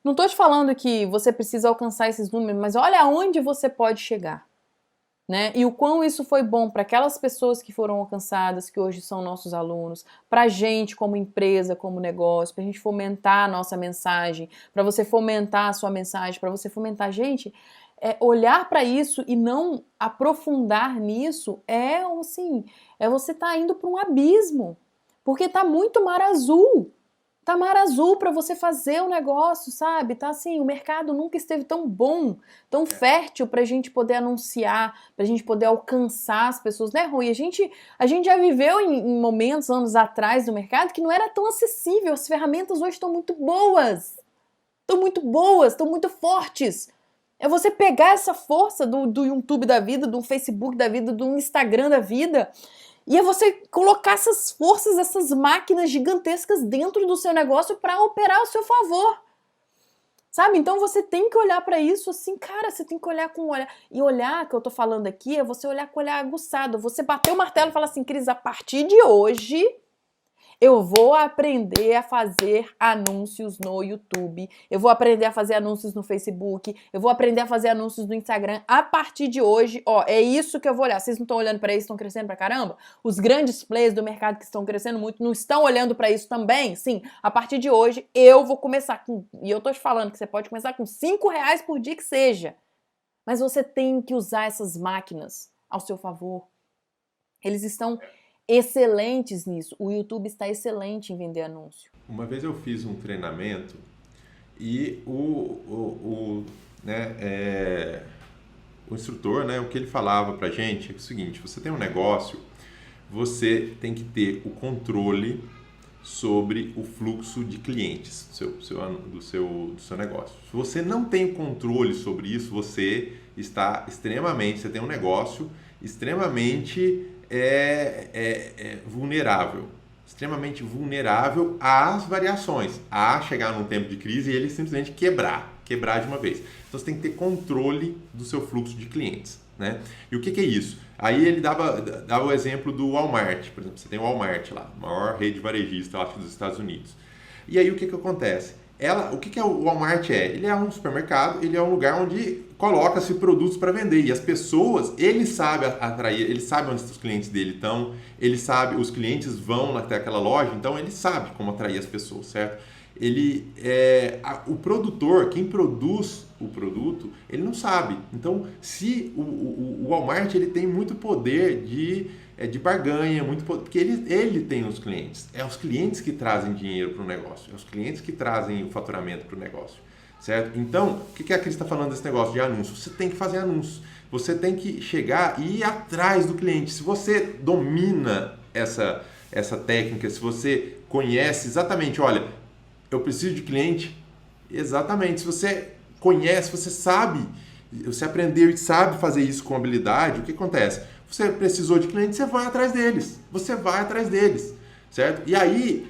Não tô te falando que você precisa alcançar esses números, mas olha aonde você pode chegar, né? E o quão isso foi bom para aquelas pessoas que foram alcançadas, que hoje são nossos alunos, pra gente como empresa, como negócio, pra gente fomentar a nossa mensagem, para você fomentar a sua mensagem, para você fomentar, gente, olhar para isso e não aprofundar nisso é você tá indo para um abismo, porque tá muito mar azul. Tá mar azul para você fazer o negócio, sabe? Tá assim, o mercado nunca esteve tão bom, tão fértil pra gente poder anunciar, pra gente poder alcançar as pessoas, né, Rui? A gente já viveu em momentos, anos atrás do mercado, que não era tão acessível. As ferramentas hoje estão muito boas, estão muito fortes. É você pegar essa força do YouTube da vida, do Facebook da vida, do Instagram da vida, e é você colocar essas forças, essas máquinas gigantescas dentro do seu negócio para operar ao seu favor. Sabe? Então você tem que olhar para isso assim, cara, você tem que olhar com olhar. E olhar, que eu tô falando aqui, é você olhar com o olhar aguçado. Você bater o martelo e falar assim, Cris, a partir de hoje eu vou aprender a fazer anúncios no YouTube, eu vou aprender a fazer anúncios no Facebook, eu vou aprender a fazer anúncios no Instagram. A partir de hoje, ó, é isso que eu vou olhar. Vocês não estão olhando para isso, estão crescendo pra caramba? Os grandes players do mercado que estão crescendo muito não estão olhando para isso também? Sim, a partir de hoje eu vou começar com, e eu tô te falando que você pode começar com R$ 5 por dia que seja, mas você tem que usar essas máquinas ao seu favor. Eles estão excelentes nisso. O YouTube está excelente em vender anúncio. Uma vez eu fiz um treinamento e o instrutor, né, o que ele falava pra gente é o seguinte: você tem um negócio, você tem que ter o controle sobre o fluxo de clientes do seu negócio. Se você não tem o controle sobre isso, você tem um negócio extremamente vulnerável. Extremamente vulnerável às variações, a chegar num tempo de crise e ele simplesmente quebrar de uma vez. Então você tem que ter controle do seu fluxo de clientes, né? E o que é isso? Aí ele dava o exemplo do Walmart, por exemplo, você tem o Walmart lá, a maior rede varejista lá dos Estados Unidos. E aí o que acontece? O que o Walmart é? Ele é um supermercado, ele é um lugar onde coloca-se produtos para vender. E as pessoas, ele sabe atrair, ele sabe onde os clientes dele estão, ele sabe, os clientes vão até aquela loja, então ele sabe como atrair as pessoas, certo? O produtor, quem produz o produto, ele não sabe. Então, se o Walmart ele tem muito poder de barganha, muito poder, porque ele tem os clientes. É os clientes que trazem dinheiro para o negócio, é os clientes que trazem o faturamento para o negócio, certo? Então, o que a Cris está falando desse negócio de anúncio? Você tem que fazer anúncio, você tem que chegar e ir atrás do cliente. Se você domina essa técnica, se você conhece exatamente, olha, eu preciso de cliente, exatamente, se você conhece, você sabe, você aprendeu e sabe fazer isso com habilidade, o que acontece? Você precisou de cliente, você vai atrás deles, certo? E aí,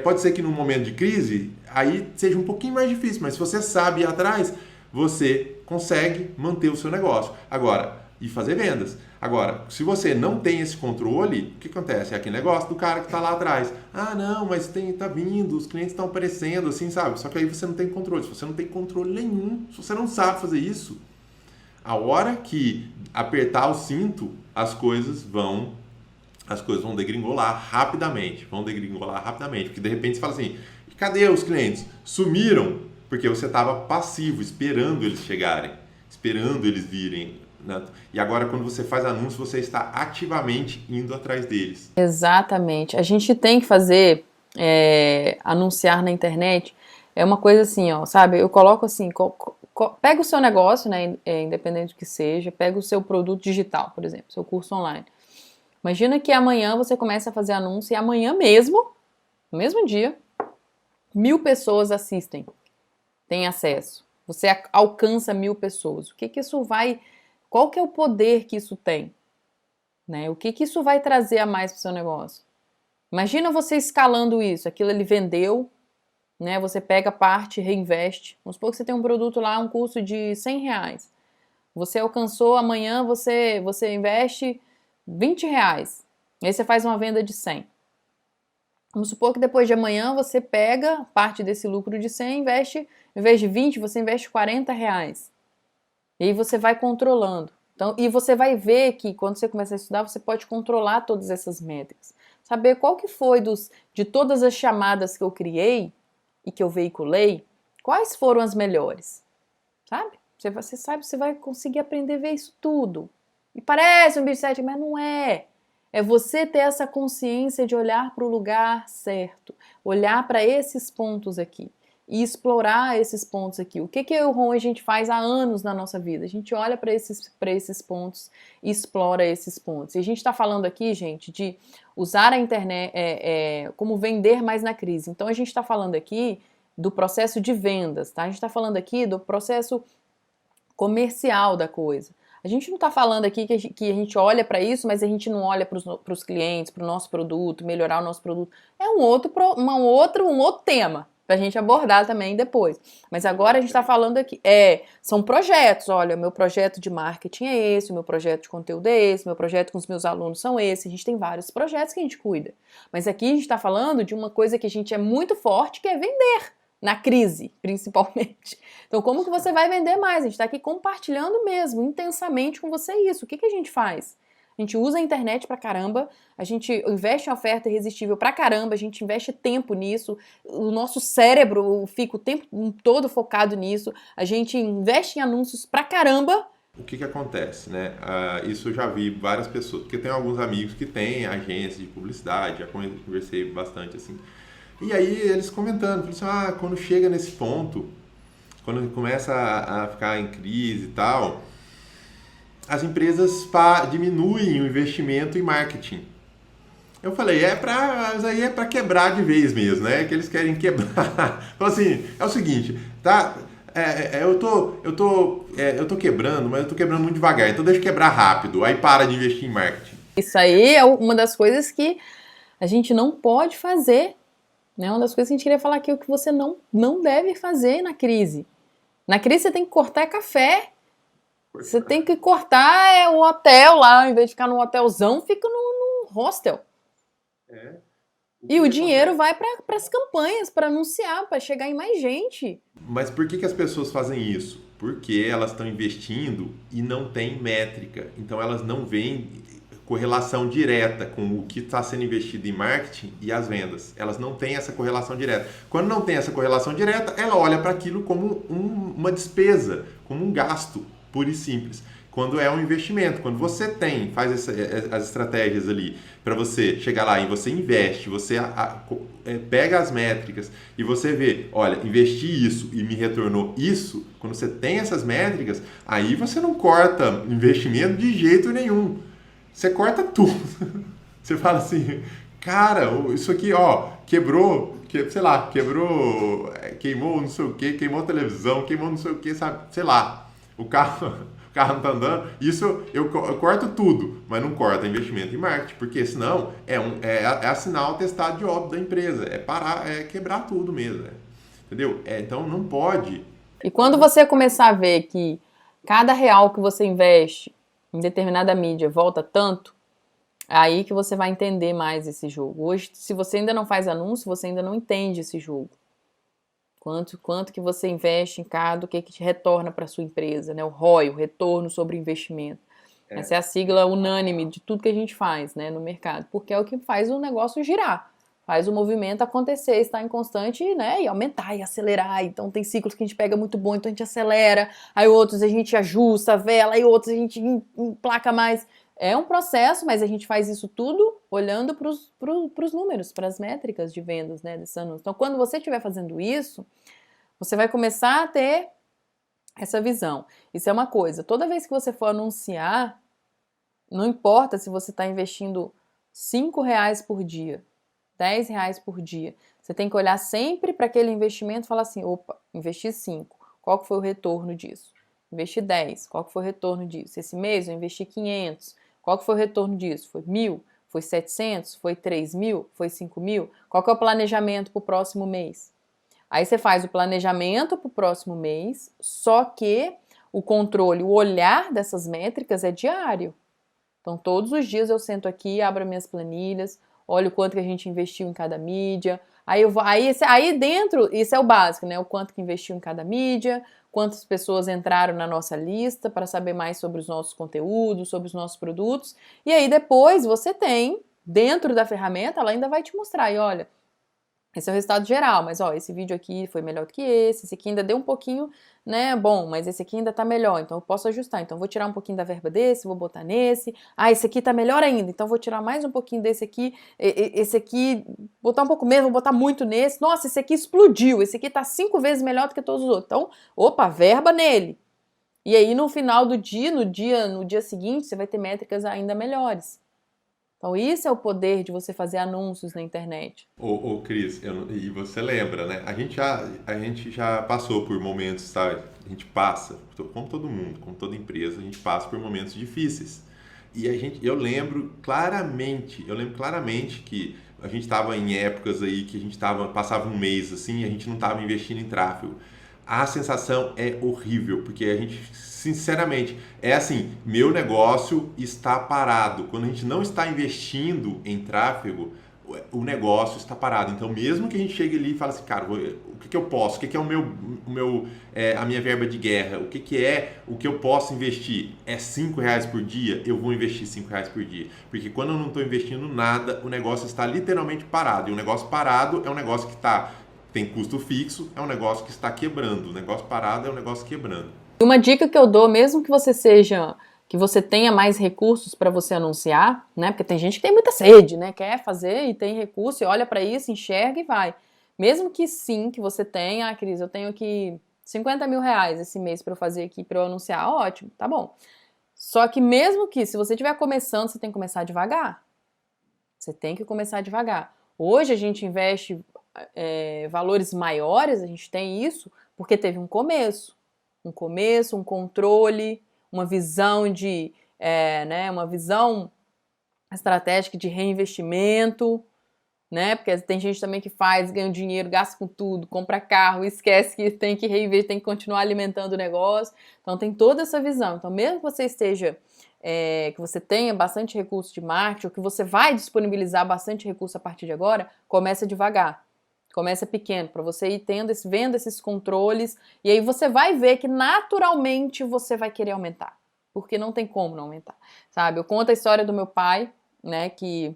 pode ser que num momento de crise, aí seja um pouquinho mais difícil, mas se você sabe ir atrás, você consegue manter o seu negócio. Agora, e fazer vendas. Agora, se você não tem esse controle, o que acontece? É aquele negócio do cara que está lá atrás. Ah, não, mas tá vindo, os clientes estão aparecendo, assim, sabe? Só que aí você não tem controle. Se você não tem controle nenhum, se você não sabe fazer isso, a hora que apertar o cinto, as coisas vão degringolar rapidamente. Porque de repente você fala assim, cadê os clientes? Sumiram, porque você estava passivo, esperando eles chegarem, esperando eles virem. E agora, quando você faz anúncio, você está ativamente indo atrás deles. Exatamente. A gente tem que fazer, anunciar na internet, é uma coisa assim, ó, sabe? Eu coloco assim, pega o seu negócio, né, independente do que seja, pega o seu produto digital, por exemplo, seu curso online. Imagina que amanhã você começa a fazer anúncio e amanhã mesmo, no mesmo dia, 1.000 pessoas assistem, têm acesso. Você alcança 1.000 pessoas. O que isso vai... Qual que é o poder que isso tem? Né? O que isso vai trazer a mais para o seu negócio? Imagina você escalando isso. Aquilo ele vendeu, né? Você pega parte, reinveste. Vamos supor que você tem um produto lá, um curso de R$100. Você alcançou, amanhã você investe R$20. Aí você faz uma venda de 100. Vamos supor que depois de amanhã você pega parte desse lucro de 100 e investe, em vez de 20, você investe R$40. E aí você vai controlando. Então, e você vai ver que quando você começa a estudar, você pode controlar todas essas métricas. Saber qual que foi de todas as chamadas que eu criei e que eu veiculei, quais foram as melhores. Sabe? Você sabe, você vai conseguir aprender a ver isso tudo. E parece um bicho de sete, mas não é. É você ter essa consciência de olhar para o lugar certo. Olhar para esses pontos aqui. E explorar esses pontos aqui. O que eu e o Ron a gente faz há anos na nossa vida? A gente olha para esses pontos e explora esses pontos. E a gente está falando aqui, gente, de usar a internet como vender mais na crise. Então a gente está falando aqui do processo de vendas, tá? A gente está falando aqui do processo comercial da coisa. A gente não está falando aqui que a gente olha para isso, mas a gente não olha para os clientes, para o nosso produto, melhorar o nosso produto. É um outro tema para a gente abordar também depois. Mas agora a gente está falando aqui, são projetos. Olha, o meu projeto de marketing é esse, o meu projeto de conteúdo é esse, o meu projeto com os meus alunos são esse. A gente tem vários projetos que a gente cuida. Mas aqui a gente está falando de uma coisa que a gente é muito forte, que é vender. Na crise, principalmente. Então, como que você vai vender mais? A gente está aqui compartilhando mesmo, intensamente com você isso. O que a gente faz? A gente usa a internet pra caramba, a gente investe em oferta irresistível pra caramba, a gente investe tempo nisso, o nosso cérebro fica o tempo todo focado nisso, a gente investe em anúncios pra caramba. O que acontece, né? Isso eu já vi várias pessoas, porque tem alguns amigos que têm agência de publicidade, já conversei bastante assim. E aí eles comentando, assim, quando chega nesse ponto, quando começa a ficar em crise e tal, as empresas diminuem o investimento em marketing. Eu falei, isso aí é para quebrar de vez mesmo, né? Que eles querem quebrar. Então assim, é o seguinte, tá? Eu tô quebrando, mas eu tô quebrando muito devagar, então deixa eu quebrar rápido, aí para de investir em marketing. Isso aí é uma das coisas que a gente não pode fazer. Uma das coisas que a gente queria falar aqui é o que você não deve fazer na crise. Na crise você tem que cortar café, você tem que cortar o hotel lá, ao invés de ficar num hotelzão, fica num hostel. E o dinheiro vai para as campanhas, para anunciar, para chegar em mais gente. Mas por que as pessoas fazem isso? Porque elas estão investindo e não tem métrica. Então elas não veem correlação direta com o que está sendo investido em marketing e as vendas. Elas não têm essa correlação direta. Quando não tem essa correlação direta, ela olha para aquilo como uma despesa, como um gasto, puro e simples. Quando é um investimento, quando você faz as estratégias ali para você chegar lá e você investe, você pega as métricas e você vê, olha, investi isso e me retornou isso, quando você tem essas métricas, aí você não corta investimento de jeito nenhum. Você corta tudo. Você fala assim, cara, isso aqui, quebrou, queimou não sei o que, queimou a televisão, queimou não sei o que, sabe? Sei lá, o carro não tá andando. Isso eu corto tudo, mas não corta investimento em marketing, porque senão é assinar o atestado de óbito da empresa, é quebrar tudo mesmo, entendeu? Então não pode. E quando você começar a ver que cada real que você investe em determinada mídia volta tanto, é aí que você vai entender mais esse jogo. Hoje, se você ainda não faz anúncio, você ainda não entende esse jogo. Quanto que você investe em cada, o que te retorna para sua empresa, né? O ROI, o retorno sobre investimento. Essa é a sigla unânime de tudo que a gente faz, né, no mercado, porque é o que faz o negócio girar, faz o movimento acontecer, estar em constante, né, e aumentar e acelerar. Então tem ciclos que a gente pega muito bom, então a gente acelera, aí outros a gente ajusta a vela, aí outros a gente emplaca mais. É um processo, mas a gente faz isso tudo olhando para os números, para as métricas de vendas, né, desse anúncio. Então quando você estiver fazendo isso, você vai começar a ter essa visão. Isso é uma coisa, toda vez que você for anunciar, não importa se você está investindo R$5 por dia, R$10 por dia. Você tem que olhar sempre para aquele investimento e falar assim, opa, investi 5, qual que foi o retorno disso? Investi 10, qual que foi o retorno disso? Esse mês eu investi 500, qual que foi o retorno disso? Foi 1.000? Foi 700? Foi 3.000? Foi 5.000? Qual que é o planejamento para o próximo mês? Aí você faz o planejamento para o próximo mês, só que o controle, o olhar dessas métricas é diário. Então todos os dias eu sento aqui, abro minhas planilhas, olha o quanto que a gente investiu em cada mídia, aí dentro, isso é o básico, né? O quanto que investiu em cada mídia, quantas pessoas entraram na nossa lista para saber mais sobre os nossos conteúdos, sobre os nossos produtos, e aí depois você tem, dentro da ferramenta, ela ainda vai te mostrar, e olha, esse é o resultado geral, mas esse vídeo aqui foi melhor do que esse aqui ainda deu um pouquinho, né, bom, mas esse aqui ainda tá melhor, então eu posso ajustar, então eu vou tirar um pouquinho da verba desse, vou botar nesse, esse aqui tá melhor ainda, então eu vou tirar mais um pouquinho desse aqui, esse aqui, botar um pouco menos, vou botar muito nesse, nossa, esse aqui explodiu, esse aqui tá 5 vezes melhor do que todos os outros, então, opa, verba nele. E aí no final do dia, no dia seguinte, você vai ter métricas ainda melhores. Então isso é o poder de você fazer anúncios na internet. Cris, e você lembra, né? A gente já passou por momentos, sabe? A gente passa, como todo mundo, como toda empresa, a gente passa por momentos difíceis. E eu lembro claramente que a gente estava em épocas aí que passava um mês assim, e a gente não estava investindo em tráfego. A sensação é horrível, porque a gente, sinceramente, é assim, meu negócio está parado. Quando a gente não está investindo em tráfego, o negócio está parado. Então, mesmo que a gente chegue ali e fale assim, cara, o que eu posso? O que é a minha verba de guerra? O que é o que eu posso investir? É R$ 5 por dia? Eu vou investir R$ 5 por dia. Porque quando eu não estou investindo nada, o negócio está literalmente parado. E um negócio parado é um negócio que tem custo fixo, é um negócio que está quebrando. O negócio parado é um negócio quebrando. Uma dica que eu dou, mesmo que você tenha mais recursos para você anunciar, né? Porque tem gente que tem muita sede, né? Quer fazer e tem recurso, e olha para isso, enxerga e vai. Mesmo que sim, que você tenha, Cris, eu tenho aqui R$ 50 mil esse mês para eu fazer aqui, para eu anunciar, ótimo, tá bom. Só que mesmo que, se você estiver começando, você tem que começar devagar. Você tem que começar devagar. Hoje a gente investe valores maiores, a gente tem isso, porque teve um começo, um controle, uma visão uma visão estratégica de reinvestimento, né? Porque tem gente também que ganha dinheiro, gasta com tudo, compra carro, esquece que tem que reinvestir, tem que continuar alimentando o negócio. Então tem toda essa visão. Então mesmo que você que você tenha bastante recurso de marketing, ou que você vai disponibilizar bastante recurso a partir de agora, começa devagar. Começa pequeno, para você ir vendo esses controles, e aí você vai ver que naturalmente você vai querer aumentar, porque não tem como não aumentar, sabe? Eu conto a história do meu pai, né, que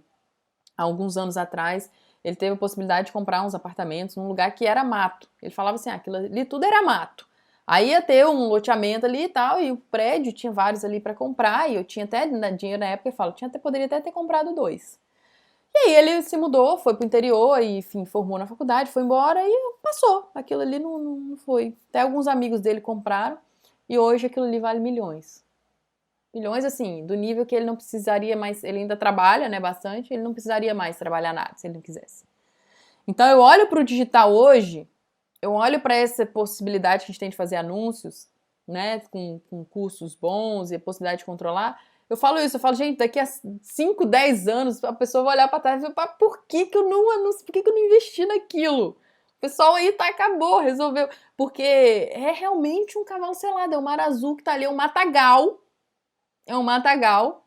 há alguns anos atrás, ele teve a possibilidade de comprar uns apartamentos num lugar que era mato. Ele falava assim, aquilo ali tudo era mato. Aí ia ter um loteamento ali e tal, e o prédio tinha vários ali para comprar, e eu tinha até dinheiro na época, poderia até ter comprado 2. E aí ele se mudou, foi pro interior e, enfim, formou na faculdade, foi embora e passou. Aquilo ali não foi. Até alguns amigos dele compraram e hoje aquilo ali vale milhões. Milhões, assim, do nível que ele não precisaria mais, ele ainda trabalha, né, bastante, ele não precisaria mais trabalhar nada, se ele não quisesse. Então eu olho pro digital hoje, eu olho para essa possibilidade que a gente tem de fazer anúncios, né, com custos bons e a possibilidade de controlar. Eu falo, gente, daqui a 5, 10 anos a pessoa vai olhar para trás e vai falar, por que eu não anuncio, por que eu não investi naquilo? O pessoal aí acabou, resolveu. Porque é realmente um cavalo selado, é o mar azul que tá ali, é um matagal. É um matagal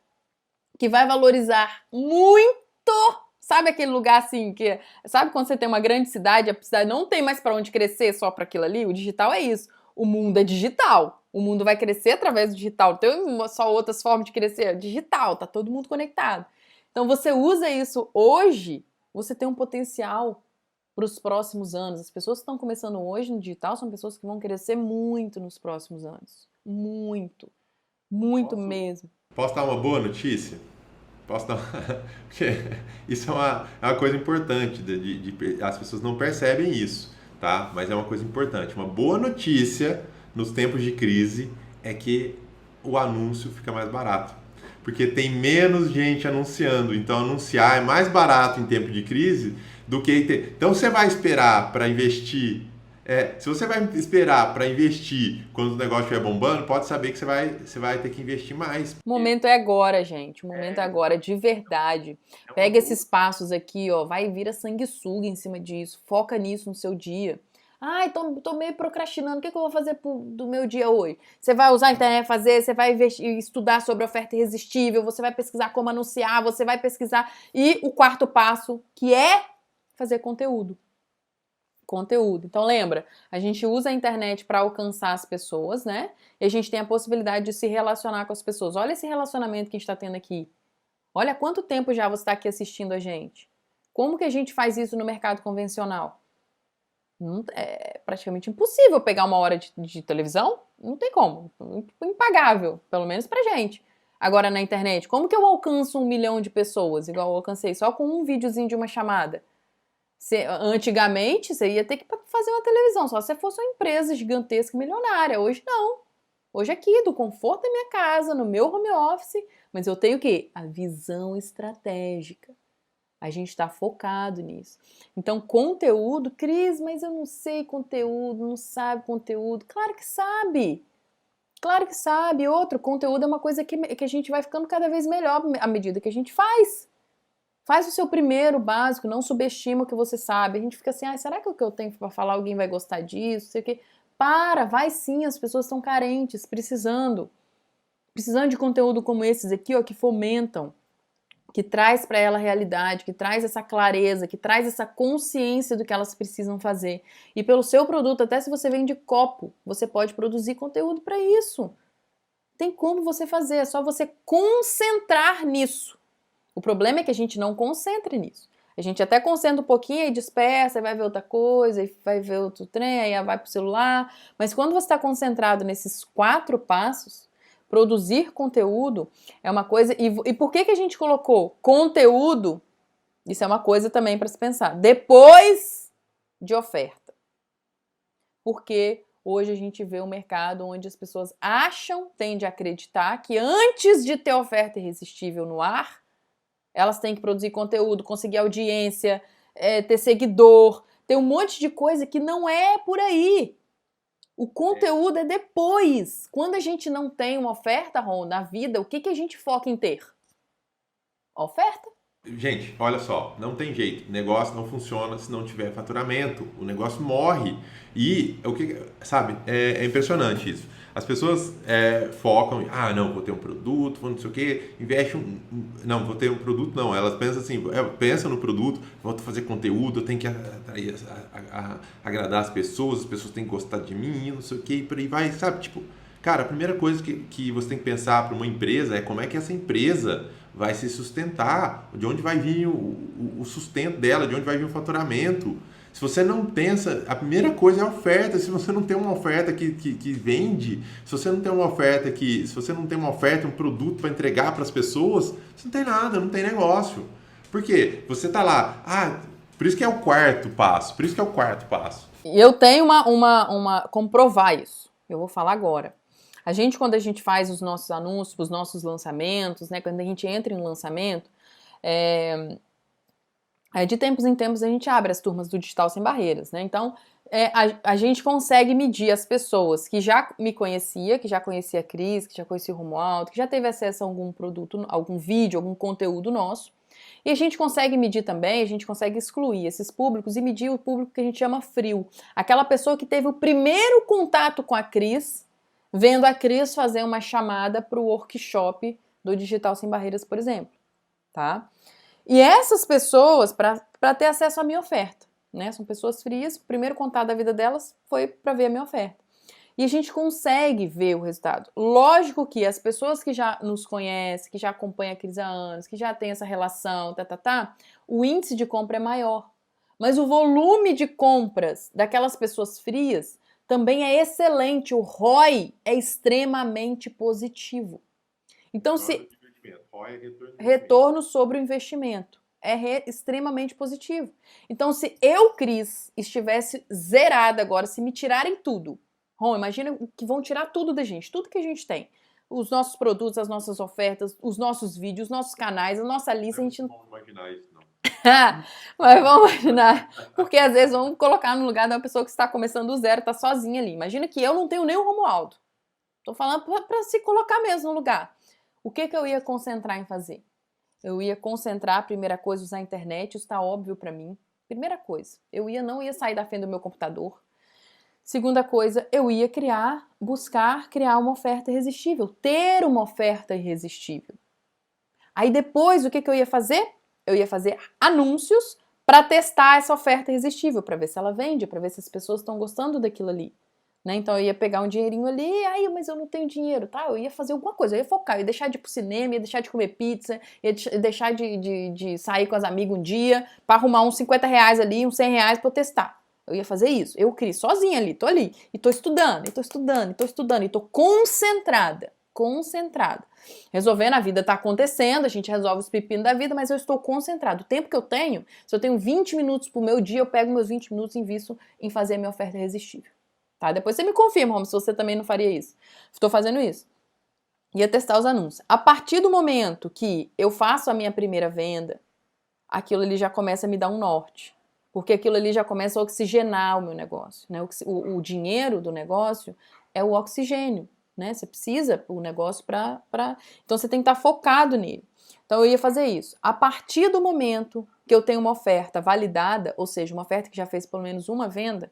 que vai valorizar muito. Sabe aquele lugar assim que... Sabe quando você tem uma grande cidade, a cidade não tem mais para onde crescer só para aquilo ali? O digital é isso. O mundo é digital. O mundo vai crescer através do digital. Não tem só outras formas de crescer. É digital, tá todo mundo conectado. Então você usa isso hoje, você tem um potencial para os próximos anos. As pessoas que estão começando hoje no digital são pessoas que vão crescer muito nos próximos anos. Muito. Muito mesmo. Posso dar uma boa notícia? Posso dar Porque isso é uma coisa importante. As pessoas não percebem isso, tá? Mas é uma coisa importante. Uma boa notícia nos tempos de crise é que o anúncio fica mais barato. Porque tem menos gente anunciando. Então, anunciar é mais barato em tempo de crise do que... Então, você vai esperar para investir... se você vai esperar para investir quando o negócio estiver bombando, pode saber que você vai ter que investir mais. O momento é agora, gente. O momento é agora, de verdade. Pega esses passos aqui, ó. Vai e vira sanguessuga em cima disso. Foca nisso no seu dia. Ai, tô meio procrastinando. O que eu vou fazer do meu dia hoje? Você vai usar a internet, você vai estudar sobre oferta irresistível, você vai pesquisar como anunciar, você vai pesquisar. E o quarto passo, que é fazer conteúdo. Conteúdo. Então lembra, a gente usa a internet para alcançar as pessoas, né? E a gente tem a possibilidade de se relacionar com as pessoas. Olha esse relacionamento que a gente está tendo aqui. Olha quanto tempo já você está aqui assistindo a gente. Como que a gente faz isso no mercado convencional? É praticamente impossível pegar uma hora de televisão. Não tem como. Impagável, pelo menos pra gente. Agora na internet, como que eu alcanço 1 milhão de pessoas, igual eu alcancei só com um videozinho de uma chamada? Antigamente, você ia ter que fazer uma televisão, só se você fosse uma empresa gigantesca, milionária. Hoje não. Hoje aqui, do conforto da minha casa, no meu home office, Mas eu tenho o quê? A visão estratégica. A gente está focado nisso. Então, conteúdo, Cris, mas eu não sei conteúdo, não sabe conteúdo. Claro que sabe! Claro que sabe. Outro, conteúdo é uma coisa que a gente vai ficando cada vez melhor à medida que a gente faz. Faz o seu primeiro básico, não subestima o que você sabe. A gente fica assim, será que o que eu tenho para falar alguém vai gostar disso? Sei o quê. Vai sim, as pessoas estão carentes, precisando de conteúdo como esses aqui, ó, que fomentam, que traz para ela a realidade, que traz essa clareza, que traz essa consciência do que elas precisam fazer. E pelo seu produto, até se você vende copo, você pode produzir conteúdo para isso. Tem como você fazer, é só você concentrar nisso. O problema é que a gente não concentra nisso. A gente até concentra um pouquinho e dispersa, aí vai ver outra coisa, aí vai ver outro trem, aí vai pro celular. Mas quando você está concentrado nesses 4 passos, produzir conteúdo é uma coisa... E por que a gente colocou conteúdo? Isso é uma coisa também para se pensar. Depois de oferta. Porque hoje a gente vê um mercado onde as pessoas tendem a acreditar que antes de ter oferta irresistível no ar, elas têm que produzir conteúdo, conseguir audiência, ter seguidor, ter um monte de coisa que não é por aí. O conteúdo é depois. Quando a gente não tem uma oferta, Ron, na vida, o que a gente foca em ter? Oferta. Gente, olha só, não tem jeito. O negócio não funciona se não tiver faturamento. O negócio morre. E o que, sabe, é impressionante isso. As pessoas focam, não, vou ter um produto, vou não sei o quê, investe não, vou ter um produto, não. Elas pensam assim, pensam no produto, vou fazer conteúdo, eu tenho que agradar as pessoas têm que gostar de mim, não sei o quê, e por aí vai, sabe? Tipo, cara, a primeira coisa que você tem que pensar para uma empresa é como é que essa empresa vai se sustentar, de onde vai vir o sustento dela, de onde vai vir o faturamento. Se você não pensa, a primeira coisa é a oferta. Se você não tem uma oferta que vende, se você não tem uma oferta um produto para entregar para as pessoas, você não tem nada, não tem negócio. Por quê? Você tá lá, por isso que é o quarto passo, E eu tenho como provar isso. Eu vou falar agora. Quando a gente faz os nossos anúncios, os nossos lançamentos, né? Quando a gente entra em lançamento, de tempos em tempos a gente abre as turmas do Digital Sem Barreiras, né? Então, a gente consegue medir as pessoas que já me conhecia, que já conhecia a Cris, que já conhecia o Romualdo, que já teve acesso a algum produto, algum vídeo, algum conteúdo nosso. E a gente consegue medir também, a gente consegue excluir esses públicos e medir o público que a gente chama frio. Aquela pessoa que teve o primeiro contato com a Cris, vendo a Cris fazer uma chamada para o workshop do Digital Sem Barreiras, por exemplo, tá? E essas pessoas, para ter acesso à minha oferta, né? São pessoas frias, o primeiro contato da vida delas foi para ver a minha oferta. E a gente consegue ver o resultado. Lógico que as pessoas que já nos conhecem, que já acompanham a Cris há anos, que já tem essa relação, o índice de compra é maior. Mas o volume de compras daquelas pessoas frias também é excelente. O ROI é extremamente positivo. Então, retorno sobre o investimento é extremamente positivo. Então, se eu, Cris, estivesse zerada agora, se me tirarem tudo, imagina que vão tirar tudo da gente, tudo que a gente tem. Os nossos produtos, as nossas ofertas, os nossos vídeos, os nossos canais, a nossa lista, a gente não... Vamos imaginar isso, não. Mas vamos imaginar, porque às vezes vamos colocar no lugar de uma pessoa que está começando do zero, está sozinha ali. Imagina que eu não tenho nem o Romualdo. Tô falando para se colocar mesmo no lugar. O que eu ia concentrar em fazer? Eu ia concentrar, a primeira coisa, usar a internet, isso está óbvio para mim. Primeira coisa, não ia sair da frente do meu computador. Segunda coisa, eu ia buscar criar uma oferta irresistível, ter uma oferta irresistível. Aí depois, o que eu ia fazer? Eu ia fazer anúncios para testar essa oferta irresistível, para ver se ela vende, para ver se as pessoas estão gostando daquilo ali. Né? Então eu ia pegar um dinheirinho ali, mas eu não tenho dinheiro, tá? Eu ia fazer alguma coisa, eu ia focar, eu ia deixar de ir pro cinema, ia deixar de comer pizza, ia deixar de sair com as amigas um dia, para arrumar uns 50 reais ali, uns 100 reais para eu testar. Eu ia fazer isso. Eu criei sozinha ali, tô ali, e tô estudando, e tô concentrada. Resolvendo, a vida tá acontecendo, a gente resolve os pepinos da vida, mas eu estou concentrado. O tempo que eu tenho, se eu tenho 20 minutos pro meu dia, eu pego meus 20 minutos e invisto em fazer a minha oferta irresistível. Tá? Depois você me confirma, Romualdo, se você também não faria isso. Estou fazendo isso. Ia testar os anúncios. A partir do momento que eu faço a minha primeira venda, aquilo ali já começa a me dar um norte. Porque aquilo ali já começa a oxigenar o meu negócio, né? O dinheiro do negócio é o oxigênio, né? Você precisa o negócio para... Então você tem que estar focado nele. Então eu ia fazer isso. A partir do momento que eu tenho uma oferta validada, ou seja, uma oferta que já fez pelo menos uma venda,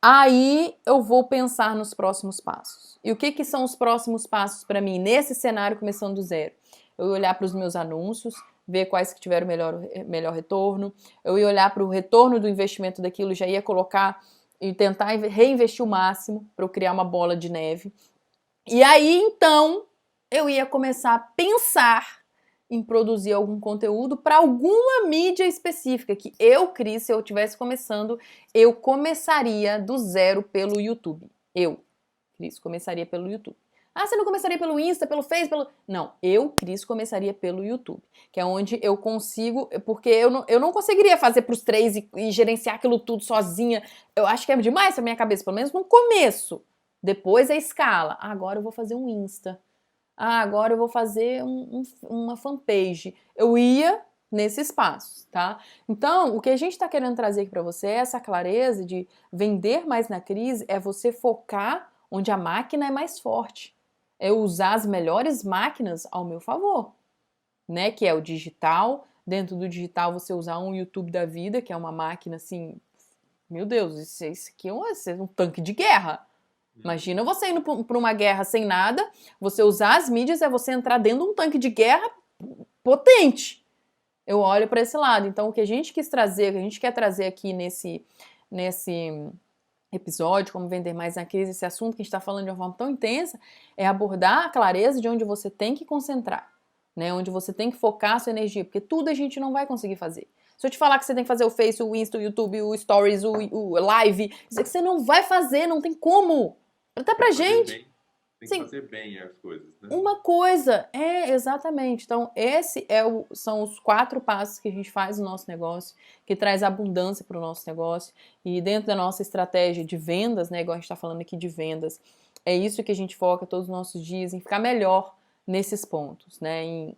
aí eu vou pensar nos próximos passos. E o que são os próximos passos para mim nesse cenário começando do zero? Eu ia olhar para os meus anúncios, ver quais que tiveram melhor retorno. Eu ia olhar para o retorno do investimento daquilo, já ia colocar e tentar reinvestir o máximo para eu criar uma bola de neve. E aí, então, eu ia começar a pensar em produzir algum conteúdo para alguma mídia específica que eu, Cris, se eu estivesse começando, eu começaria do zero pelo YouTube. Eu, Cris, começaria pelo YouTube. Ah, você não começaria pelo Insta, pelo Face, pelo... Não, eu, Cris, começaria pelo YouTube, que é onde eu consigo, porque eu não conseguiria fazer pros três e gerenciar aquilo tudo sozinha. Eu acho que é demais pra minha cabeça, pelo menos no começo. Depois a escala. Ah, agora eu vou fazer um Insta. Ah, agora eu vou fazer uma fanpage. Eu ia nesses passos, tá? Então, o que a gente está querendo trazer aqui para você é essa clareza de vender mais na crise, é você focar onde a máquina é mais forte. É usar as melhores máquinas ao meu favor, né? Que é o digital. Dentro do digital, você usar um YouTube da vida, que é uma máquina assim... Meu Deus, isso aqui é um tanque de guerra. Imagina você indo para uma guerra sem nada, você usar as mídias é você entrar dentro de um tanque de guerra potente. Eu olho para esse lado. Então, o que a gente quis trazer, o que a gente quer trazer aqui nesse episódio, como vender mais na crise, esse assunto que a gente está falando de uma forma tão intensa, é abordar a clareza de onde você tem que concentrar, né? Onde você tem que focar a sua energia, porque tudo a gente não vai conseguir fazer. Se eu te falar que você tem que fazer o Face, o Insta, o YouTube, o Stories, o Live, isso que você não vai fazer, não tem como. Até pra gente. Tem que fazer bem as coisas, né? Uma coisa, exatamente. Então, são os 4 passos que a gente faz no nosso negócio, que traz abundância para o nosso negócio. E dentro da nossa estratégia de vendas, né, igual a gente está falando aqui de vendas, é isso que a gente foca todos os nossos dias, em ficar melhor nesses pontos, né? Em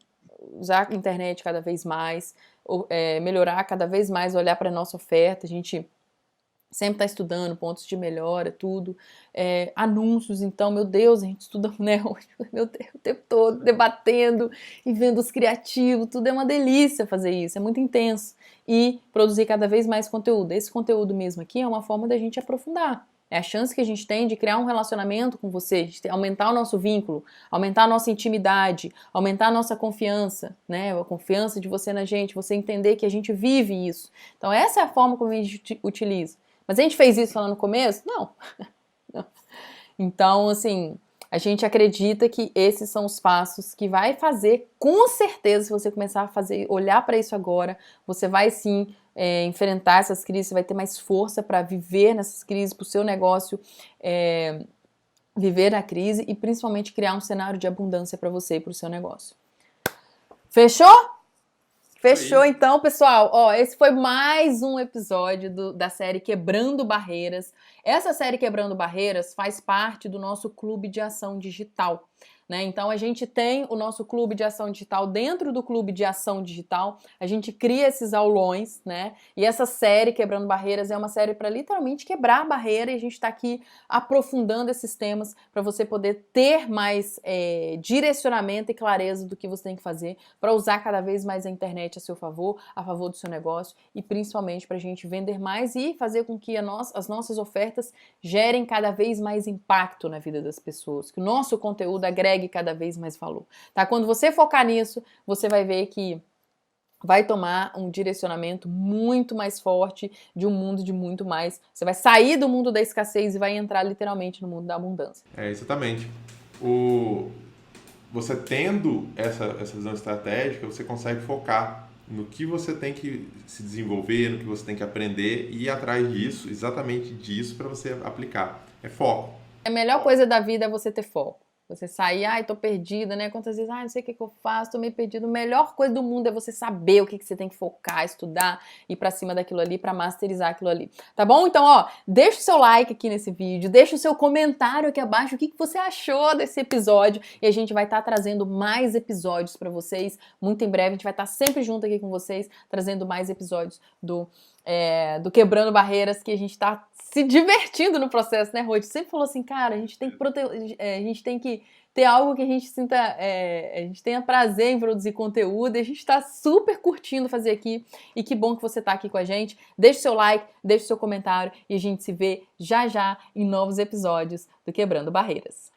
usar a internet cada vez mais, melhorar cada vez mais, olhar para a nossa oferta. A gente sempre está estudando pontos de melhora, tudo. Anúncios, então, meu Deus, a gente estuda, né, meu Deus, o tempo todo, debatendo e vendo os criativos, tudo é uma delícia fazer isso, é muito intenso. E produzir cada vez mais conteúdo. Esse conteúdo mesmo aqui é uma forma da gente aprofundar. É a chance que a gente tem de criar um relacionamento com você, de aumentar o nosso vínculo, aumentar a nossa intimidade, aumentar a nossa confiança, né? A confiança de você na gente, você entender que a gente vive isso. Então, essa é a forma como a gente utiliza. Mas a gente fez isso lá no começo? Não. Não. Então, assim, a gente acredita que esses são os passos que vai fazer, com certeza, se você começar a fazer, olhar para isso agora, você vai sim enfrentar essas crises, você vai ter mais força para viver nessas crises, para o seu negócio viver na crise e principalmente criar um cenário de abundância para você e para o seu negócio. Fechou? Fechou, então, pessoal. Esse foi mais um episódio da série Quebrando Barreiras. Essa série Quebrando Barreiras faz parte do nosso Clube de Ação Digital, né? Então, a gente tem o nosso Clube de Ação Digital. Dentro do Clube de Ação Digital, a gente cria esses aulões, né? E essa série Quebrando Barreiras é uma série para literalmente quebrar a barreira, e a gente está aqui aprofundando esses temas para você poder ter mais direcionamento e clareza do que você tem que fazer para usar cada vez mais a internet a seu favor, a favor do seu negócio e principalmente para a gente vender mais e fazer com que as nossas ofertas gerem cada vez mais impacto na vida das pessoas, que o nosso conteúdo agregue cada vez mais valor, tá? Quando você focar nisso, você vai ver que vai tomar um direcionamento muito mais forte de um mundo de muito mais. Você vai sair do mundo da escassez e vai entrar literalmente no mundo da abundância. Exatamente. Você tendo essa visão estratégica, você consegue focar no que você tem que se desenvolver, no que você tem que aprender e ir atrás disso, exatamente disso, para você aplicar. É foco. A melhor coisa da vida é você ter foco. Você sair, ai, tô perdida, né? Quantas vezes, ai, não sei o que eu faço, tô meio perdido. A melhor coisa do mundo é você saber o que você tem que focar, estudar, ir pra cima daquilo ali, pra masterizar aquilo ali. Tá bom? Então, ó, deixa o seu like aqui nesse vídeo, deixa o seu comentário aqui abaixo, o que você achou desse episódio. E a gente vai estar trazendo mais episódios pra vocês. Muito em breve, a gente vai estar sempre junto aqui com vocês, trazendo mais episódios do Quebrando Barreiras, que a gente tá se divertindo no processo, né, Rô? A gente sempre falou assim, cara, a gente tem que ter algo que a gente sinta, a gente tenha prazer em produzir conteúdo, e a gente tá super curtindo fazer aqui, e que bom que você tá aqui com a gente. Deixe seu like, deixe seu comentário, e a gente se vê já já em novos episódios do Quebrando Barreiras.